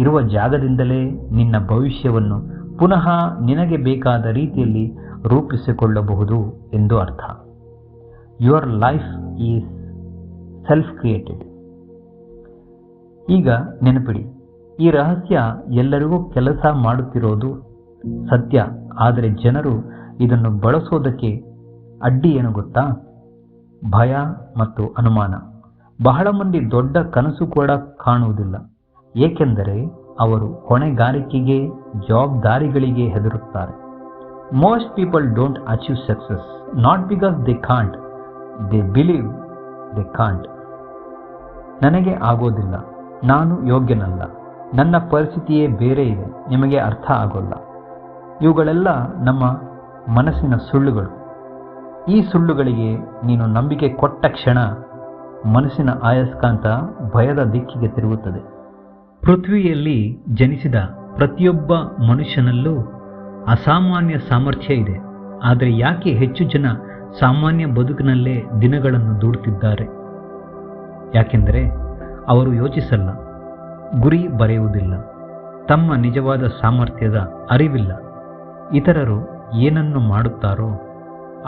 ಇರುವ ಜಾಗದಿಂದಲೇ ನಿನ್ನ ಭವಿಷ್ಯವನ್ನು ಪುನಃ ನಿನಗೆ ಬೇಕಾದ ರೀತಿಯಲ್ಲಿ ರೂಪಿಸಿಕೊಳ್ಳಬಹುದು ಎಂದು ಅರ್ಥ. Your life is self created. ಈಗ ನೆನಪಿಡಿ, ಈ ರಹಸ್ಯ ಎಲ್ಲರಿಗೂ ಕೆಲಸ ಮಾಡುತ್ತಿರೋದು ಸತ್ಯ. ಆದರೆ ಜನರು ಇದನ್ನು ಬಳಸೋದಕ್ಕೆ ಅಡ್ಡಿ ಏನು ಗೊತ್ತಾ? ಭಯ ಮತ್ತು ಅನುಮಾನ. ಬಹಳ ಮಂದಿ ದೊಡ್ಡ ಕನಸು ಕೂಡ ಕಾಣುವುದಿಲ್ಲ, ಏಕೆಂದರೆ ಅವರು ಹೊಣೆಗಾರಿಕೆಗೆ, ಜವಾಬ್ದಾರಿಗಳಿಗೆ ಹೆದರುತ್ತಾರೆ. Most people don't achieve success not because they can't, they believe they can't. ನನಗೆ ಆಗೋದಿಲ್ಲ, ನಾನು ಯೋಗ್ಯನಲ್ಲ, ನನ್ನ ಪರಿಸ್ಥಿತಿಯೇ ಬೇರೆ ಇದೆ, ನಿಮಗೆ ಅರ್ಥ ಆಗೋಲ್ಲ. ಇವುಗಳೆಲ್ಲ ನಮ್ಮ ಮನಸ್ಸಿನ ಸುಳ್ಳುಗಳು. ಈ ಸುಳ್ಳುಗಳಿಗೆ ನೀನು ನಂಬಿಕೆ ಕೊಟ್ಟ ಕ್ಷಣ ಮನಸ್ಸಿನ ಆಯಸ್ಕಾಂತ ಭಯದ ದಿಕ್ಕಿಗೆ ತಿರುಗುತ್ತದೆ. ಪೃಥ್ವಿಯಲ್ಲಿ ಜನಿಸಿದ ಪ್ರತಿಯೊಬ್ಬ ಮನುಷ್ಯನಲ್ಲೂ ಅಸಾಮಾನ್ಯ ಸಾಮರ್ಥ್ಯ ಇದೆ. ಆದರೆ ಯಾಕೆ ಹೆಚ್ಚು ಜನ ಸಾಮಾನ್ಯ ಬದುಕಿನಲ್ಲೇ ದಿನಗಳನ್ನು ದೂಡುತ್ತಿದ್ದಾರೆ? ಯಾಕೆಂದರೆ ಅವರು ಯೋಚಿಸಲ್ಲ, ಗುರಿ ಬರೆಯುವುದಿಲ್ಲ, ತಮ್ಮ ನಿಜವಾದ ಸಾಮರ್ಥ್ಯದ ಅರಿವಿಲ್ಲ. ಇತರರು ಏನನ್ನು ಮಾಡುತ್ತಾರೋ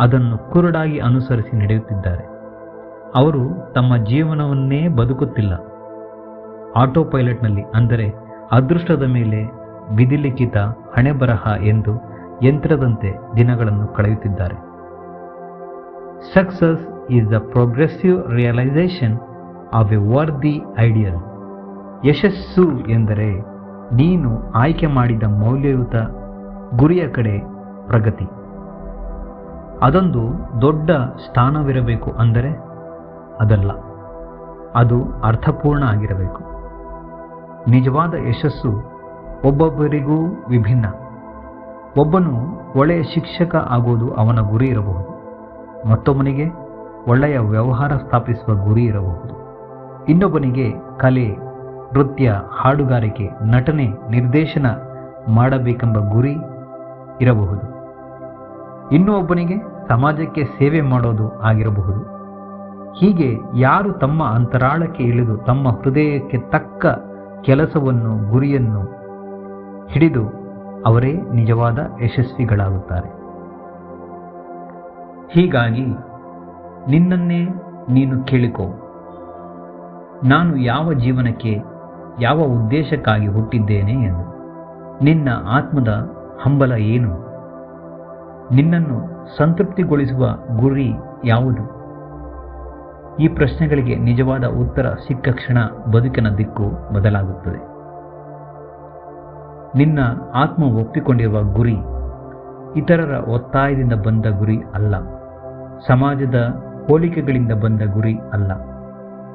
ಅದನ್ನು ಕುರುಡಾಗಿ ಅನುಸರಿಸಿ ನಡೆಯುತ್ತಿದ್ದಾರೆ. ಅವರು ತಮ್ಮ ಜೀವನವನ್ನೇ ಬದುಕುತ್ತಿಲ್ಲ, ಆಟೋ ಪೈಲಟ್ನಲ್ಲಿ, ಅಂದರೆ ಅದೃಷ್ಟದ ಮೇಲೆ ವಿಧಿಲಿಖಿತ ಹಣೆಬರಹ ಎಂದು ಯಂತ್ರದಂತೆ ದಿನಗಳನ್ನು ಕಳೆಯುತ್ತಿದ್ದಾರೆ. Success is the progressive realization of a worthy ideal. ಯಶಸ್ಸು ಎಂದರೆ ನೀನು ಆಯ್ಕೆ ಮಾಡಿದ ಮೌಲ್ಯಯುತ ಗುರಿಯ ಕಡೆ ಪ್ರಗತಿ. ಅದೊಂದು ದೊಡ್ಡ ಸ್ಥಾನವಿರಬೇಕು ಅಂದರೆ ಅದಲ್ಲ, ಅದು ಅರ್ಥಪೂರ್ಣ ಆಗಿರಬೇಕು. ನಿಜವಾದ ಯಶಸ್ಸು ಒಬ್ಬೊಬ್ಬರಿಗೂ ವಿಭಿನ್ನ. ಒಬ್ಬನು ಒಳ್ಳೆಯ ಶಿಕ್ಷಕ ಆಗೋದು ಅವನ ಗುರಿ ಇರಬಹುದು, ಮತ್ತೊಬ್ಬನಿಗೆ ಒಳ್ಳೆಯ ವ್ಯವಹಾರ ಸ್ಥಾಪಿಸುವ ಗುರಿ ಇರಬಹುದು. ಇನ್ನೊಬ್ಬನಿಗೆ ಕಲೆ, ನೃತ್ಯ, ಹಾಡುಗಾರಿಕೆ, ನಟನೆ, ನಿರ್ದೇಶನ ಮಾಡಬೇಕೆಂಬ ಗುರಿ ಇರಬಹುದು. ಇನ್ನೂ ಒಬ್ಬನಿಗೆ ಸಮಾಜಕ್ಕೆ ಸೇವೆ ಮಾಡೋದು ಆಗಿರಬಹುದು. ಹೀಗೆ ಯಾರು ತಮ್ಮ ಅಂತರಾಳಕ್ಕೆ ಇಳಿದು ತಮ್ಮ ಹೃದಯಕ್ಕೆ ತಕ್ಕ ಕೆಲಸವನ್ನು, ಗುರಿಯನ್ನು ಹಿಡಿದು ಅವರೇ ನಿಜವಾದ ಯಶಸ್ವಿಗಳಾಗುತ್ತಾರೆ. ಹೀಗಾಗಿ ನಿನ್ನನ್ನೇ ನೀನು ಕೇಳಿಕೋ, ನಾನು ಯಾವ ಜೀವನಕ್ಕೆ, ಯಾವ ಉದ್ದೇಶಕ್ಕಾಗಿ ಹುಟ್ಟಿದ್ದೇನೆ ಎಂದು. ನಿನ್ನ ಆತ್ಮದ ಹಂಬಲ ಏನು? ನಿನ್ನನ್ನು ಸಂತೃಪ್ತಿಗೊಳಿಸುವ ಗುರಿ ಯಾವುದು? ಈ ಪ್ರಶ್ನೆಗಳಿಗೆ ನಿಜವಾದ ಉತ್ತರ ಸಿಕ್ಕ ಕ್ಷಣ ಬದುಕಿನ ದಿಕ್ಕು ಬದಲಾಗುತ್ತದೆ. ನಿನ್ನ ಆತ್ಮ ಒಪ್ಪಿಕೊಂಡಿರುವ ಗುರಿ ಇತರರ ಒತ್ತಾಯದಿಂದ ಬಂದ ಗುರಿ ಅಲ್ಲ, ಸಮಾಜದ ಹೋಲಿಕೆಗಳಿಂದ ಬಂದ ಗುರಿ ಅಲ್ಲ,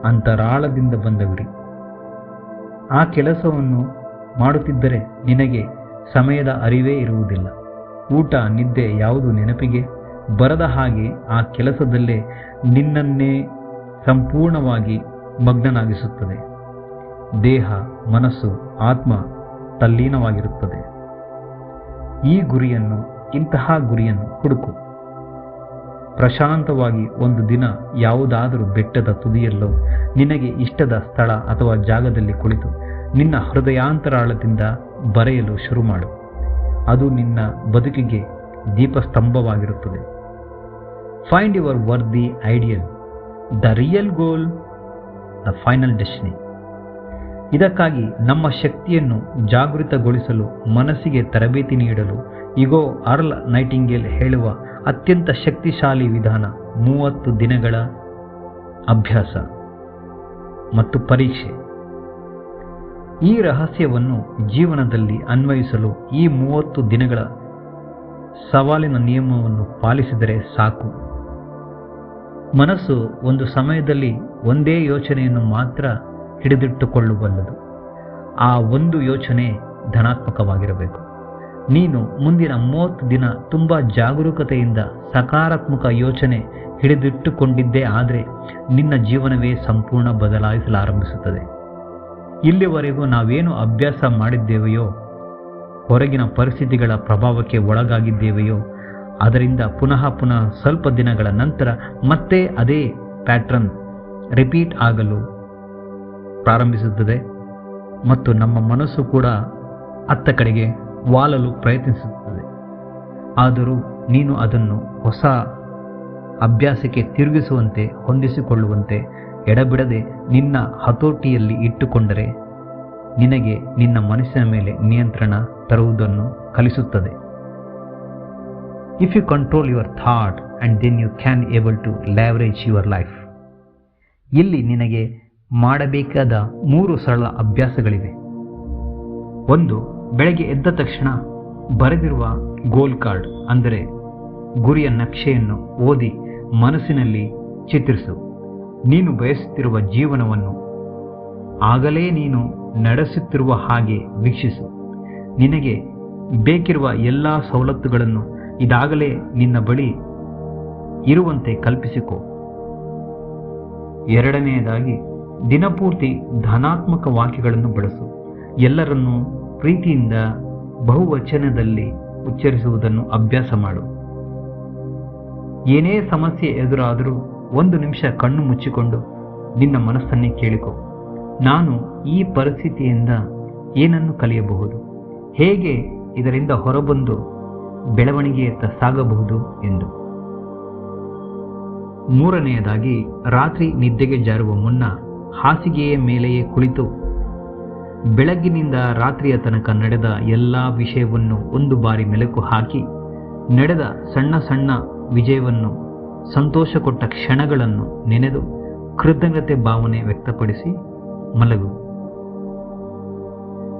ಅಂತರಾಳದಿಂದ ಬಂದ ಗುರಿ. ಆ ಕೆಲಸವನ್ನು ಮಾಡುತ್ತಿದ್ದರೆ ನಿನಗೆ ಸಮಯದ ಅರಿವೇ ಇರುವುದಿಲ್ಲ. ಊಟ, ನಿದ್ದೆ ಯಾವುದು ನೆನಪಿಗೆ ಬರದ ಹಾಗೆ ಆ ಕೆಲಸದಲ್ಲೇ ನಿನ್ನನ್ನೇ ಸಂಪೂರ್ಣವಾಗಿ ಮಗ್ನನಾಗಿಸುತ್ತದೆ. ದೇಹ, ಮನಸ್ಸು, ಆತ್ಮ ತಲ್ಲೀನವಾಗಿರುತ್ತದೆ. ಈ ಗುರಿಯನ್ನು, ಇಂತಹ ಗುರಿಯನ್ನು ಹುಡುಕು. ಪ್ರಶಾಂತವಾಗಿ ಒಂದು ದಿನ ಯಾವುದಾದರೂ ಬೆಟ್ಟದ ತುದಿಯಲ್ಲೋ ನಿನಗೆ ಇಷ್ಟದ ಸ್ಥಳ ಅಥವಾ ಜಾಗದಲ್ಲಿ ಕುಳಿತು ನಿನ್ನ ಹೃದಯಾಂತರಾಳದಿಂದ ಬರೆಯಲು ಶುರು ಮಾಡು. ಅದು ನಿನ್ನ ಬದುಕಿಗೆ ದೀಪಸ್ತಂಭವಾಗಿರುತ್ತದೆ. Find your worthy ideal, the real goal, the final destiny. ಇದಕ್ಕಾಗಿ ನಮ್ಮ ಶಕ್ತಿಯನ್ನು ಜಾಗೃತಗೊಳಿಸಲು, ಮನಸ್ಸಿಗೆ ತರಬೇತಿ ನೀಡಲು ಇಗೋ ಅರ್ಲ್ ನೈಟಿಂಗೇಲ್ ಹೇಳುವ ಅತ್ಯಂತ ಶಕ್ತಿಶಾಲಿ ವಿಧಾನ 30 ದಿನಗಳ ಅಭ್ಯಾಸ ಮತ್ತು ಪರೀಕ್ಷೆ. ಈ ರಹಸ್ಯವನ್ನು ಜೀವನದಲ್ಲಿ ಅನ್ವಯಿಸಲು ಈ 30 ದಿನಗಳ ಸವಾಲಿನ ನಿಯಮವನ್ನು ಪಾಲಿಸಿದರೆ ಸಾಕು. ಮನಸ್ಸು ಒಂದು ಸಮಯದಲ್ಲಿ ಒಂದೇ ಯೋಚನೆಯನ್ನು ಮಾತ್ರ ಹಿಡಿದಿಟ್ಟುಕೊಳ್ಳಬಲ್ಲದು. ಆ ಒಂದು ಯೋಚನೆ ಧನಾತ್ಮಕವಾಗಿರಬೇಕು. ನೀನು ಮುಂದಿನ 30 ದಿನ ತುಂಬ ಜಾಗರೂಕತೆಯಿಂದ ಸಕಾರಾತ್ಮಕ ಯೋಚನೆ ಹಿಡಿದಿಟ್ಟುಕೊಂಡಿದ್ದೇ ಆದರೆ ನಿನ್ನ ಜೀವನವೇ ಸಂಪೂರ್ಣ ಬದಲಾಯಿಸಲಾರಂಭಿಸುತ್ತದೆ. ಇಲ್ಲಿವರೆಗೂ ನಾವೇನು ಅಭ್ಯಾಸ ಮಾಡಿದ್ದೇವೆಯೋ, ಹೊರಗಿನ ಪರಿಸ್ಥಿತಿಗಳ ಪ್ರಭಾವಕ್ಕೆ ಒಳಗಾಗಿದ್ದೇವೆಯೋ, ಅದರಿಂದ ಪುನಃ ಸ್ವಲ್ಪ ದಿನಗಳ ನಂತರ ಮತ್ತೆ ಅದೇ ಪ್ಯಾಟ್ರನ್ ರಿಪೀಟ್ ಆಗಲು ಪ್ರಾರಂಭಿಸುತ್ತದೆ ಮತ್ತು ನಮ್ಮ ಮನಸ್ಸು ಕೂಡ ಅತ್ತ ಕಡೆಗೆ ವಾಲಲು ಪ್ರಯತ್ನಿಸುತ್ತದೆ. ಆದರೂ ನೀನು ಅದನ್ನು ಹೊಸ ಅಭ್ಯಾಸಕ್ಕೆ ತಿರುಗಿಸುವಂತೆ, ಹೊಂದಿಸಿಕೊಳ್ಳುವಂತೆ ಎಡಬಿಡದೆ ನಿನ್ನ ಹತೋಟಿಯಲ್ಲಿ ಇಟ್ಟುಕೊಂಡರೆ ನಿನಗೆ ನಿನ್ನ ಮನಸ್ಸಿನ ಮೇಲೆ ನಿಯಂತ್ರಣ ತರುವುದನ್ನು ಕಲಿಸುತ್ತದೆ. If you control your thought and then you can able to leverage your life. ಇಲ್ಲಿ ನಿನಗೆ ಮಾಡಬೇಕಾದ 3 ಸರಳ ಅಭ್ಯಾಸಗಳಿವೆ. 1. ಬೆಳಗ್ಗೆ ಎದ್ದ ತಕ್ಷಣ ಬರೆದಿರುವ ಗೋಲ್ ಕಾರ್ಡ್ ಅಂದರೆ ಗುರಿಯ ನಕ್ಷೆಯನ್ನು ಓದಿ ಮನಸ್ಸಿನಲ್ಲಿ ಚಿತ್ರಿಸು. ನೀನು ಬಯಸುತ್ತಿರುವ ಜೀವನವನ್ನು ಆಗಲೇ ನೀನು ನಡೆಸುತ್ತಿರುವ ಹಾಗೆ ವೀಕ್ಷಿಸು. ನಿನಗೆ ಬೇಕಿರುವ ಎಲ್ಲ ಸವಲತ್ತುಗಳನ್ನು ಇದಾಗಲೇ ನಿನ್ನ ಬಳಿ ಇರುವಂತೆ ಕಲ್ಪಿಸಿಕೊ. 2ನೇದಾಗಿ, ದಿನಪೂರ್ತಿ ಧನಾತ್ಮಕ ವಾಕ್ಯಗಳನ್ನು ಬಳಸು. ಎಲ್ಲರನ್ನೂ ಪ್ರೀತಿಯಿಂದ ಬಹುವಚನದಲ್ಲಿ ಉಚ್ಚರಿಸುವುದನ್ನು ಅಭ್ಯಾಸ ಮಾಡು. ಏನೇ ಸಮಸ್ಯೆ ಎದುರಾದರೂ 1 ನಿಮಿಷ ಕಣ್ಣು ಮುಚ್ಚಿಕೊಂಡು ನಿನ್ನ ಮನಸ್ಸನ್ನೇ ಕೇಳಿಕೊ. ನಾನು ಈ ಪರಿಸ್ಥಿತಿಯಿಂದ ಏನನ್ನು ಕಲಿಯಬಹುದು, ಹೇಗೆ ಇದರಿಂದ ಹೊರಬಂದು ಬೆಳವಣಿಗೆಯತ್ತ ಸಾಗಬಹುದು ಎಂದು. 3ನೇದಾಗಿ, ರಾತ್ರಿ ನಿದ್ದೆಗೆ ಜಾರುವ ಮುನ್ನ ಹಾಸಿಗೆಯ ಮೇಲೆಯೇ ಕುಳಿತು ಬೆಳಗ್ಗಿನಿಂದ ರಾತ್ರಿಯ ತನಕ ನಡೆದ ಎಲ್ಲ ವಿಷಯವನ್ನು 1 ಬಾರಿ ಮೆಲುಕು ಹಾಕಿ, ನಡೆದ ಸಣ್ಣ ಸಣ್ಣ ವಿಜಯವನ್ನು, ಸಂತೋಷ ಕೊಟ್ಟ ಕ್ಷಣಗಳನ್ನು ನೆನೆದು ಕೃತಜ್ಞತೆ ಭಾವನೆ ವ್ಯಕ್ತಪಡಿಸಿ ಮಲಗು.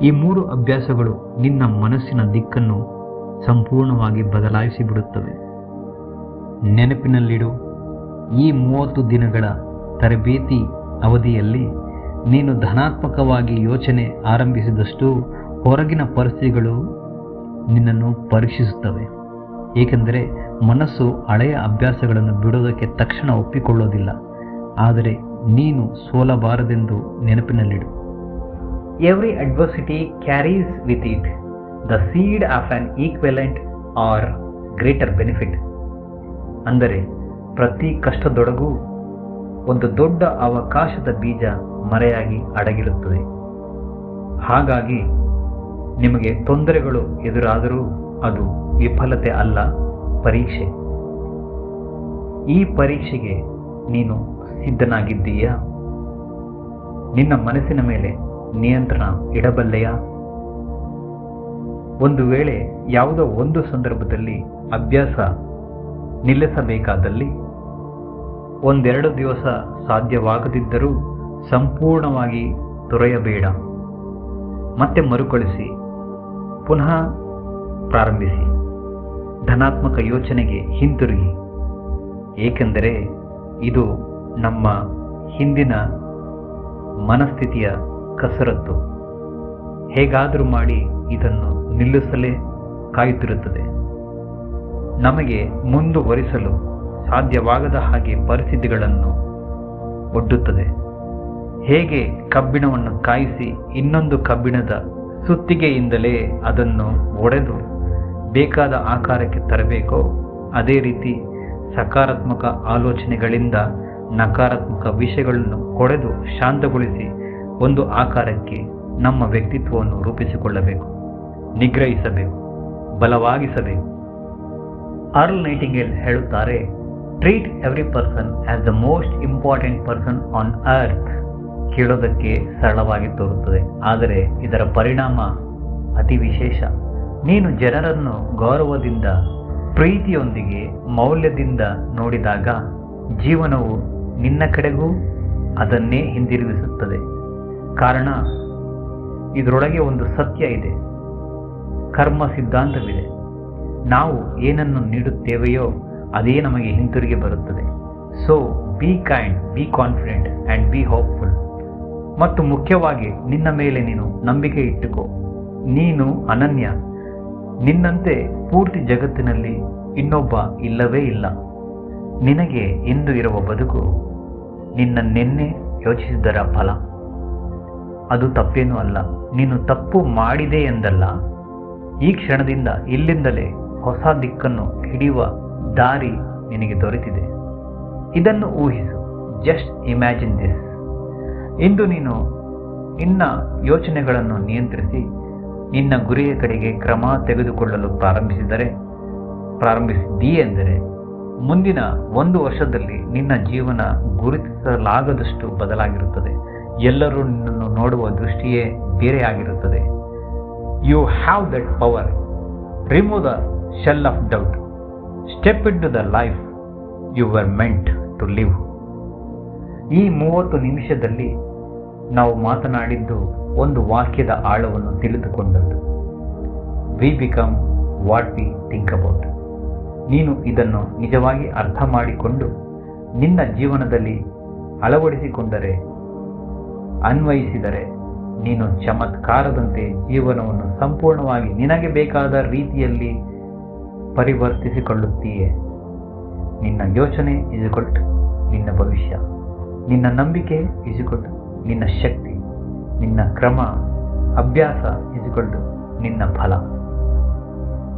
ಈ 3 ಅಭ್ಯಾಸಗಳು ನಿನ್ನ ಮನಸ್ಸಿನ ದಿಕ್ಕನ್ನು ಸಂಪೂರ್ಣವಾಗಿ ಬದಲಾಯಿಸಿ ಬಿಡುತ್ತವೆ. ನೆನಪಿನಲ್ಲಿಡು, ಈ 30 ದಿನಗಳ ತರಬೇತಿ ಅವಧಿಯಲ್ಲಿ ನೀನು ಧನಾತ್ಮಕವಾಗಿ ಯೋಚನೆ ಆರಂಭಿಸಿದಷ್ಟು ಹೊರಗಿನ ಪರಿಸ್ಥಿತಿಗಳು ನಿನ್ನನ್ನು ಪರೀಕ್ಷಿಸುತ್ತವೆ. ಏಕೆಂದರೆ ಮನಸ್ಸು ಹಳೆಯ ಅಭ್ಯಾಸಗಳನ್ನು ಬಿಡೋದಕ್ಕೆ ತಕ್ಷಣ ಒಪ್ಪಿಕೊಳ್ಳೋದಿಲ್ಲ. ಆದರೆ ನೀನು ಸೋಲಬಾರದೆಂದು ನೆನಪಿನಲ್ಲಿಡು. Every adversity carries with it the seed of an equivalent or greater benefit. ಅಂದರೆ ಪ್ರತಿ ಕಷ್ಟದೊಳಗೂ ಒಂದು ದೊಡ್ಡ ಅವಕಾಶದ ಬೀಜ ಮರೆಯಾಗಿ ಅಡಗಿರುತ್ತದೆ. ಹಾಗಾಗಿ ನಿಮಗೆ ತೊಂದರೆಗಳು ಎದುರಾದರೂ ಅದು ವಿಫಲತೆ ಅಲ್ಲ, ಪರೀಕ್ಷೆ. ಈ ಪರೀಕ್ಷೆಗೆ ನೀನು ಸಿದ್ಧನಾಗಿದ್ದೀಯಾ? ನಿನ್ನ ಮನಸ್ಸಿನ ಮೇಲೆ ನಿಯಂತ್ರಣ ಇಡಬಲ್ಲೆಯಾ? ಒಂದು ವೇಳೆ ಯಾವುದೋ ಒಂದು ಸಂದರ್ಭದಲ್ಲಿ ಅಭ್ಯಾಸ ನಿಲ್ಲಿಸಬೇಕಾದಲ್ಲಿ, ಒಂದೆರಡು ದಿವಸ ಸಾಧ್ಯವಾಗದಿದ್ದರೂ ಸಂಪೂರ್ಣವಾಗಿ ತೊರೆಯಬೇಡ. ಮತ್ತೆ ಮರುಕಳಿಸಿ, ಪುನಃ ಪ್ರಾರಂಭಿಸಿ. ಧನಾತ್ಮಕ ಯೋಚನೆಗೆ ಹಿಂತಿರುಗಿ. ಏಕೆಂದರೆ ಇದು ನಮ್ಮ ಹಿಂದಿನ ಮನಸ್ಥಿತಿಯ ಕಸರತ್ತು. ಹೇಗಾದರೂ ಮಾಡಿ ಇದನ್ನು ನಿಲ್ಲಿಸಲೇ ಕಾಯುತ್ತಿರುತ್ತದೆ. ನಮಗೆ ಮುಂದುವರಿಸಲು ಸಾಧ್ಯವಾಗದ ಹಾಗೆ ಪರಿಸ್ಥಿತಿಗಳನ್ನು ಒಡ್ಡುತ್ತದೆ. ಹೇಗೆ ಕಬ್ಬಿಣವನ್ನು ಕಾಯಿಸಿ ಇನ್ನೊಂದು ಕಬ್ಬಿಣದ ಸುತ್ತಿಗೆಯಿಂದಲೇ ಅದನ್ನು ಒಡೆದು ಬೇಕಾದ ಆಕಾರಕ್ಕೆ ತರಬೇಕೋ, ಅದೇ ರೀತಿ ಸಕಾರಾತ್ಮಕ ಆಲೋಚನೆಗಳಿಂದ ನಕಾರಾತ್ಮಕ ವಿಷಯಗಳನ್ನು ಹೊಡೆದು ಶಾಂತಗೊಳಿಸಿ ಒಂದು ಆಕಾರಕ್ಕೆ ನಮ್ಮ ವ್ಯಕ್ತಿತ್ವವನ್ನು ರೂಪಿಸಿಕೊಳ್ಳಬೇಕು, ನಿಗ್ರಹಿಸಬೇಕು, ಬಲವಾಗಿಸಬೇಕು. ಅರ್ಲ್ ನೈಟಿಂಗೇಲ್ ಹೇಳುತ್ತಾರೆ, treat every person as the most important person on earth. ಕೇಳೋದಕ್ಕೆ ಸರಳವಾಗಿ ತೋರುತ್ತದೆ, ಆದರೆ ಇದರ ಪರಿಣಾಮ ಅತಿ ವಿಶೇಷ. ನೀನು ಜನರನ್ನು ಗೌರವದಿಂದ, ಪ್ರೀತಿಯೊಂದಿಗೆ, ಮೌಲ್ಯದಿಂದ ನೋಡಿದಾಗ ಜೀವನವು ನಿನ್ನ ಕಡೆಗೂ ಅದನ್ನೇ ಹಿಂದಿರುಗಿಸುತ್ತದೆ. ಕಾರಣ ಇದರೊಳಗೆ ಒಂದು ಸತ್ಯ ಇದೆ, ಕರ್ಮ ಸಿದ್ಧಾಂತವಿದೆ. ನಾವು ಏನನ್ನು ನೀಡುತ್ತೇವೆಯೋ ಅದೇ ನಮಗೆ ಹಿಂತಿರುಗಿ ಬರುತ್ತದೆ. So be kind, be confident and B hopeful. ಮತ್ತು ಮುಖ್ಯವಾಗಿ ನಿನ್ನ ಮೇಲೆ ನೀನು ನಂಬಿಕೆ ಇಟ್ಟುಕೋ. ನೀನು ಅನನ್ಯ. ನಿನ್ನಂತೆ ಪೂರ್ತಿ ಜಗತ್ತಿನಲ್ಲಿ ಇನ್ನೊಬ್ಬ ಇಲ್ಲವೇ ಇಲ್ಲ. ನಿನಗೆ ಇಂದು ಇರುವ ಬದುಕು ನಿನ್ನ ನಿನ್ನೆ ಯೋಚಿಸಿದರ ಫಲ. ಅದು ತಪ್ಪೇನೂ ಅಲ್ಲ. ನೀನು ತಪ್ಪು ಮಾಡಿದೆ ಎಂದಲ್ಲ, ಈ ಕ್ಷಣದಿಂದ ಇಲ್ಲಿಂದಲೇ ಹೊಸ ದಿಕ್ಕನ್ನು ಹಿಡಿಯುವ ದಾರಿ ನಿನಗೆ ದೊರೆತಿದೆ. ಇದನ್ನು ಊಹಿಸು. Just imagine this. ಇಂದು ನೀನು ನಿನ್ನ ಯೋಚನೆಗಳನ್ನು ನಿಯಂತ್ರಿಸಿ ನಿನ್ನ ಗುರಿಯ ಕಡೆಗೆ ಕ್ರಮ ತೆಗೆದುಕೊಳ್ಳಲು ಪ್ರಾರಂಭಿಸಿದ್ದೀಯೆಂದರೆ ಮುಂದಿನ 1 ವರ್ಷದಲ್ಲಿ ನಿನ್ನ ಜೀವನ ಗುರುತಿಸಲಾಗದಷ್ಟು ಬದಲಾಗಿರುತ್ತದೆ. ಎಲ್ಲರೂ ನಿನ್ನನ್ನು ನೋಡುವ ದೃಷ್ಟಿಯೇ ಬೇರೆಯಾಗಿರುತ್ತದೆ. You have that power. Remove the shell of doubt. Step in to the life you were meant to live. ಈ 30 ನಿಮಿಷದಲ್ಲಿ ನಾವು ಮಾತನಾಡಿದ್ದು ಒಂದು ವಾಕ್ಯದ ಆಳವನ್ನು ತಿಳಿದುಕೊಂಡದ್ದು. We become what we think about. ನೀನು ಇದನ್ನು ನಿಜವಾಗಿ ಅರ್ಥ ಮಾಡಿಕೊಂಡು ನಿನ್ನ ಜೀವನದಲ್ಲಿ ಅಳವಡಿಸಿಕೊಂಡರೆ, ಅನ್ವಯಿಸಿದರೆ, ನೀನು ಚಮತ್ಕಾರದಂತೆ ಜೀವನವನ್ನು ಸಂಪೂರ್ಣವಾಗಿ ನಿನಗೆ ಬೇಕಾದ ರೀತಿಯಲ್ಲಿ ಪರಿವರ್ತಿಸಿಕೊಳ್ಳುತ್ತೀಯೆ. ನಿನ್ನ ಯೋಚನೆ ಇಜುಕೊಟ್ಟು ನಿನ್ನ ಭವಿಷ್ಯ, ನಿನ್ನ ನಂಬಿಕೆ ಇಜುಕೊಟ್ಟು ನಿನ್ನ ಶಕ್ತಿ, ನಿನ್ನ ಕ್ರಮ, ಅಭ್ಯಾಸ ಇಜುಕೊಟ್ಟು ನಿನ್ನ ಫಲ.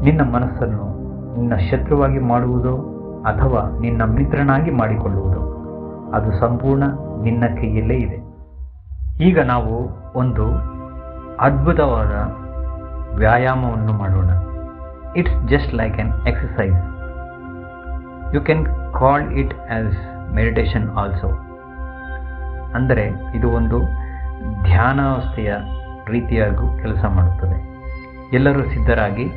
ನಿನ್ನ ಮನಸ್ಸನ್ನು ನಿನ್ನ ಶತ್ರುವಾಗಿ ಮಾಡುವುದೋ ಅಥವಾ ನಿನ್ನ ಮಿತ್ರನಾಗಿ ಮಾಡಿಕೊಳ್ಳುವುದೋ ಅದು ಸಂಪೂರ್ಣ ನಿನ್ನ ಕೈಯಲ್ಲೇ ಇದೆ. ಈಗ ನಾವು ಒಂದು ಅದ್ಭುತವಾದ ವ್ಯಾಯಾಮವನ್ನು ಮಾಡೋಣ. It's just like an exercise. You can call it as meditation also. ಅಂದರೆ ಇದು ಒಂದು ಧ್ಯಾನಾವಸ್ಥೆಯ ರೀತಿಯಾಗೂ ಕೆಲಸ ಮಾಡುತ್ತದೆ. ಎಲ್ಲರೂ ಸಿದ್ಧರಾಗಿ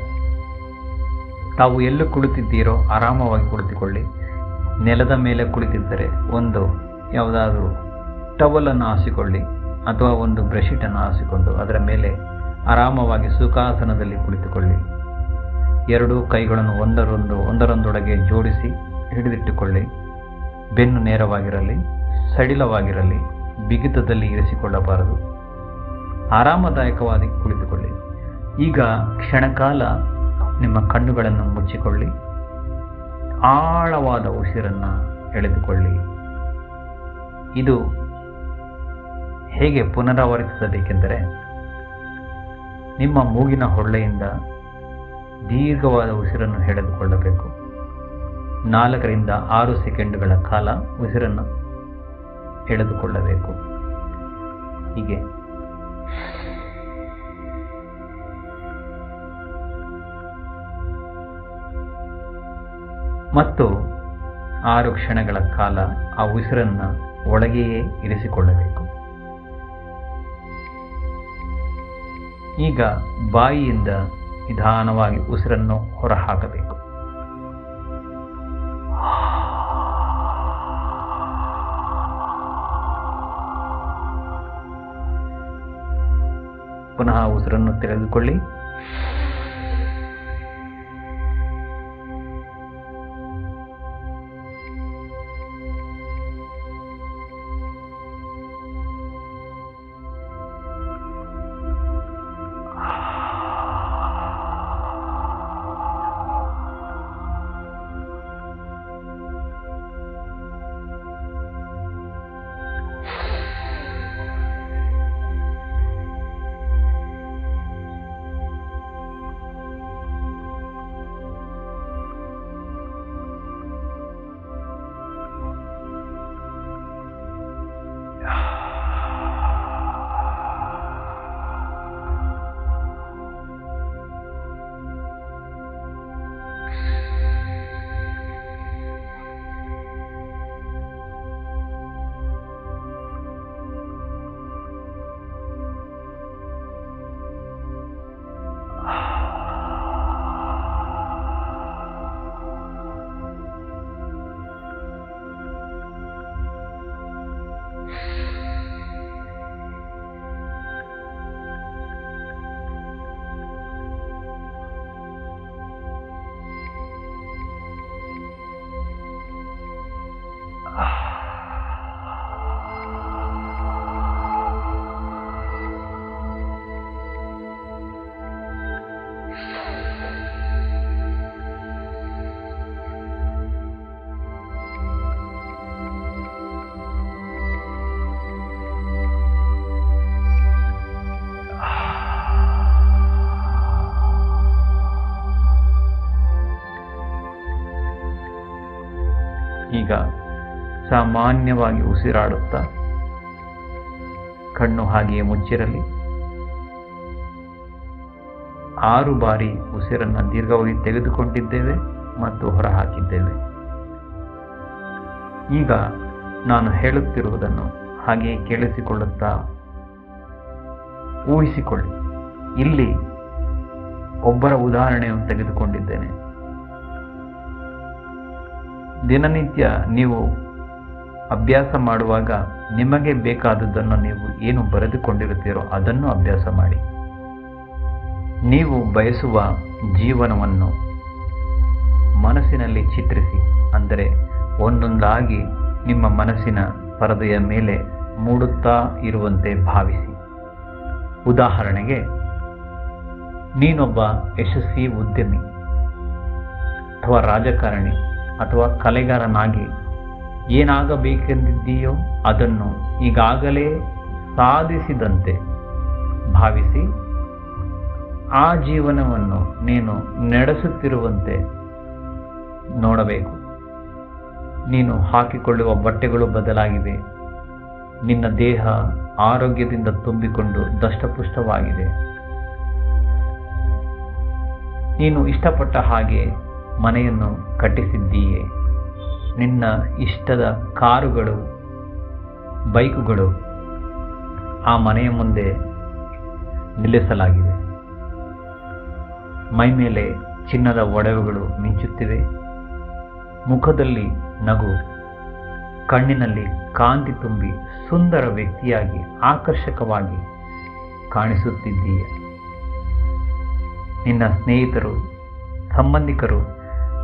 ತಾವು ಎಲ್ಲೂ ಕುಳಿತಿದ್ದೀರೋ ಆರಾಮವಾಗಿ ಕುಳಿತುಕೊಳ್ಳಿ. ನೆಲದ ಮೇಲೆ ಕುಳಿತಿದ್ದರೆ ಒಂದು ಯಾವುದಾದ್ರೂ ಟವಲನ್ನು ಹಾಸಿಕೊಳ್ಳಿ ಅಥವಾ ಒಂದು ಬ್ರಷೀಟನ್ನು ಹಾಸಿಕೊಂಡು ಅದರ ಮೇಲೆ ಆರಾಮವಾಗಿ ಸುಖಾಸನದಲ್ಲಿ ಕುಳಿತುಕೊಳ್ಳಿ. 2 ಕೈಗಳನ್ನು ಒಂದರೊಂದೊಳಗೆ ಜೋಡಿಸಿ ಹಿಡಿದಿಟ್ಟುಕೊಳ್ಳಿ. ಬೆನ್ನು ನೇರವಾಗಿರಲಿ, ಸಡಿಲವಾಗಿರಲಿ, ಬಿಗಿತದಲ್ಲಿ ಇರಿಸಿಕೊಳ್ಳಬಾರದು. ಆರಾಮದಾಯಕವಾಗಿ ಕುಳಿತುಕೊಳ್ಳಿ. ಈಗ ಕ್ಷಣಕಾಲ ನಿಮ್ಮ ಕಣ್ಣುಗಳನ್ನು ಮುಚ್ಚಿಕೊಳ್ಳಿ. ಆಳವಾದ ಉಸಿರನ್ನು ಎಳೆದುಕೊಳ್ಳಿ. ಇದು ಹೇಗೆ ಪುನರಾವರ್ತಿಸಬೇಕೆಂದರೆ, ನಿಮ್ಮ ಮೂಗಿನ ಹೊಳ್ಳೆಯಿಂದ ದೀರ್ಘವಾದ ಉಸಿರನ್ನು ಎಳೆದುಕೊಳ್ಳಬೇಕು. 4 ರಿಂದ 6 ಸೆಕೆಂಡುಗಳ ಕಾಲ ಉಸಿರನ್ನು ಎಳೆದುಕೊಳ್ಳಬೇಕು. ಹೀಗೆ ಮತ್ತು 6 ಕ್ಷಣಗಳ ಕಾಲ ಆ ಉಸಿರನ್ನು ಒಳಗೆಯೇ ಇರಿಸಿಕೊಳ್ಳಬೇಕು. ಈಗ ಬಾಯಿಯಿಂದ ನಿಧಾನವಾಗಿ ಉಸಿರನ್ನು ಹೊರಹಾಕಬೇಕು. ಪುನಃ ಉಸಿರನ್ನು ತೆಗೆದುಕೊಳ್ಳಿ. ಈಗ ಸಾಮಾನ್ಯವಾಗಿ ಉಸಿರಾಡುತ್ತಾ ಕಣ್ಣು ಹಾಗೆಯೇ ಮುಚ್ಚಿರಲಿ. 6 ಬಾರಿ ಉಸಿರನ್ನು ದೀರ್ಘವಾಗಿ ತೆಗೆದುಕೊಂಡಿದ್ದೇವೆ ಮತ್ತು ಹೊರಹಾಕಿದ್ದೇವೆ. ಈಗ ನಾನು ಹೇಳುತ್ತಿರುವುದನ್ನು ಹಾಗೆಯೇ ಕೇಳಿಸಿಕೊಳ್ಳುತ್ತಾ ಊಹಿಸಿಕೊಳ್ಳಿ. ಇಲ್ಲಿ ಒಬ್ಬರ ಉದಾಹರಣೆಯನ್ನು ತೆಗೆದುಕೊಂಡಿದ್ದೇನೆ. ದಿನನಿತ್ಯ ನೀವು ಅಭ್ಯಾಸ ಮಾಡುವಾಗ ನಿಮಗೆ ಬೇಕಾದದ್ದನ್ನು ನೀವು ಏನು ಬರೆದುಕೊಂಡಿರುತ್ತೀರೋ ಅದನ್ನು ಅಭ್ಯಾಸ ಮಾಡಿ. ನೀವು ಬಯಸುವ ಜೀವನವನ್ನು ಮನಸ್ಸಿನಲ್ಲಿ ಚಿತ್ರಿಸಿ, ಅಂದರೆ ಒಂದೊಂದಾಗಿ ನಿಮ್ಮ ಮನಸ್ಸಿನ ಪರದೆಯ ಮೇಲೆ ಮೂಡುತ್ತಾ ಇರುವಂತೆ ಭಾವಿಸಿ. ಉದಾಹರಣೆಗೆ, ನೀನೊಬ್ಬ ಯಶಸ್ವಿ ಉದ್ಯಮಿ ಅಥವಾ ರಾಜಕಾರಣಿ ಅಥವಾ ಕಲೆಗಾರನಾಗಿ ಏನಾಗಬೇಕೆಂದಿದ್ದೀಯೋ ಅದನ್ನು ಈಗಾಗಲೇ ಸಾಧಿಸಿದಂತೆ ಭಾವಿಸಿ ಆ ಜೀವನವನ್ನು ನೀನು ನಡೆಸುತ್ತಿರುವಂತೆ ನೋಡಬೇಕು. ನೀನು ಹಾಕಿಕೊಳ್ಳುವ ಬಟ್ಟೆಗಳು ಬದಲಾಗಿವೆ. ನಿನ್ನ ದೇಹ ಆರೋಗ್ಯದಿಂದ ತುಂಬಿಕೊಂಡು ದಷ್ಟಪುಷ್ಟವಾಗಿದೆ. ನೀನು ಇಷ್ಟಪಟ್ಟ ಹಾಗೆ ಮನೆಯನ್ನು ಕಟ್ಟಿಸಿದ್ದೀಯೆ. ನಿನ್ನ ಇಷ್ಟದ ಕಾರುಗಳು, ಬೈಕುಗಳು ಆ ಮನೆಯ ಮುಂದೆ ನಿಲ್ಲಿಸಲಾಗಿದೆ. ಮೈಮೇಲೆ ಚಿನ್ನದ ಒಡವೆಗಳು ಮಿಂಚುತ್ತಿವೆ. ಮುಖದಲ್ಲಿ ನಗು, ಕಣ್ಣಿನಲ್ಲಿ ಕಾಂತಿ ತುಂಬಿ ಸುಂದರ ವ್ಯಕ್ತಿಯಾಗಿ ಆಕರ್ಷಕವಾಗಿ ಕಾಣಿಸುತ್ತಿದ್ದೀಯ. ನಿನ್ನ ಸ್ನೇಹಿತರು, ಸಂಬಂಧಿಕರು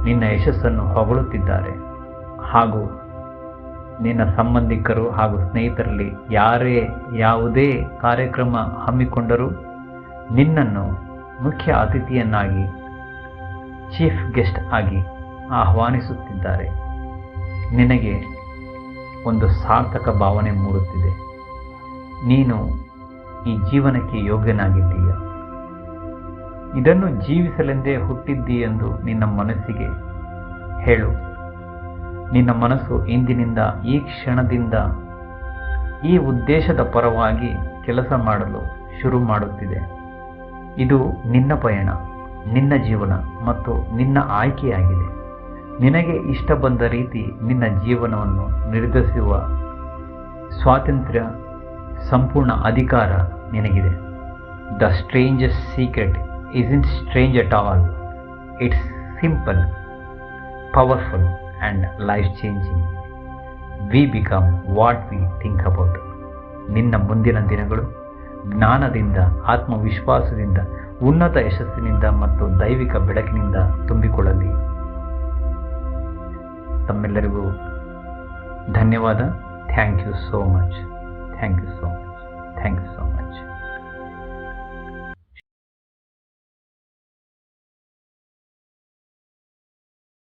ನಿನ್ನ ಯಶಸ್ಸನ್ನು ಹೊಗಳುತ್ತಿದ್ದಾರೆ. ಹಾಗೂ ನಿನ್ನ ಸಂಬಂಧಿಕರು ಹಾಗೂ ಸ್ನೇಹಿತರಲ್ಲಿ ಯಾರೇ ಯಾವುದೇ ಕಾರ್ಯಕ್ರಮ ಹಮ್ಮಿಕೊಂಡರೂ ನಿನ್ನನ್ನು ಮುಖ್ಯ ಅತಿಥಿಯನ್ನಾಗಿ, ಚೀಫ್ ಗೆಸ್ಟ್ ಆಗಿ ಆಹ್ವಾನಿಸುತ್ತಿದ್ದಾರೆ. ನಿನಗೆ ಒಂದು ಸಾರ್ಥಕ ಭಾವನೆ ಮೂಡುತ್ತಿದೆ. ನೀನು ಈ ಜೀವನಕ್ಕೆ ಯೋಗ್ಯನಾಗಿದ್ದೀಯ. ಇದನ್ನು ಜೀವಿಸಲೆಂದೇ ಹುಟ್ಟಿದ್ದೀ ಎಂದು ನಿನ್ನ ಮನಸ್ಸಿಗೆ ಹೇಳು. ನಿನ್ನ ಮನಸ್ಸು ಇಂದಿನಿಂದ, ಈ ಕ್ಷಣದಿಂದ ಈ ಉದ್ದೇಶದ ಪರವಾಗಿ ಕೆಲಸ ಮಾಡಲು ಶುರು ಮಾಡುತ್ತಿದೆ. ಇದು ನಿನ್ನ ಪಯಣ, ನಿನ್ನ ಜೀವನ ಮತ್ತು ನಿನ್ನ ಆಯ್ಕೆಯಾಗಿದೆ. ನಿನಗೆ ಇಷ್ಟ ಬಂದ ರೀತಿ ನಿನ್ನ ಜೀವನವನ್ನು ನಿರ್ಧರಿಸುವ ಸ್ವಾತಂತ್ರ್ಯ, ಸಂಪೂರ್ಣ ಅಧಿಕಾರ ನಿನಗಿದೆ. The strangest secret isn't strange at all. It's simple, powerful and life-changing. We become what we think about. ನಿನ್ನ ಮುಂದಿನ ದಿನಗಳು ಜ್ಞಾನದಿಂದ, ಆತ್ಮವಿಶ್ವಾಸದಿಂದ, ಉನ್ನತ ಯಶಸ್ಸಿನಿಂದ ಮತ್ತು ದೈವಿಕ ಬೆಳಕಿನಿಂದ ತುಂಬಿಕೊಳ್ಳಲಿ. ತಮ್ಮೆಲ್ಲರಿಗೂ ಧನ್ಯವಾದ. Thank you so much. Thank you so much. Thank you so much.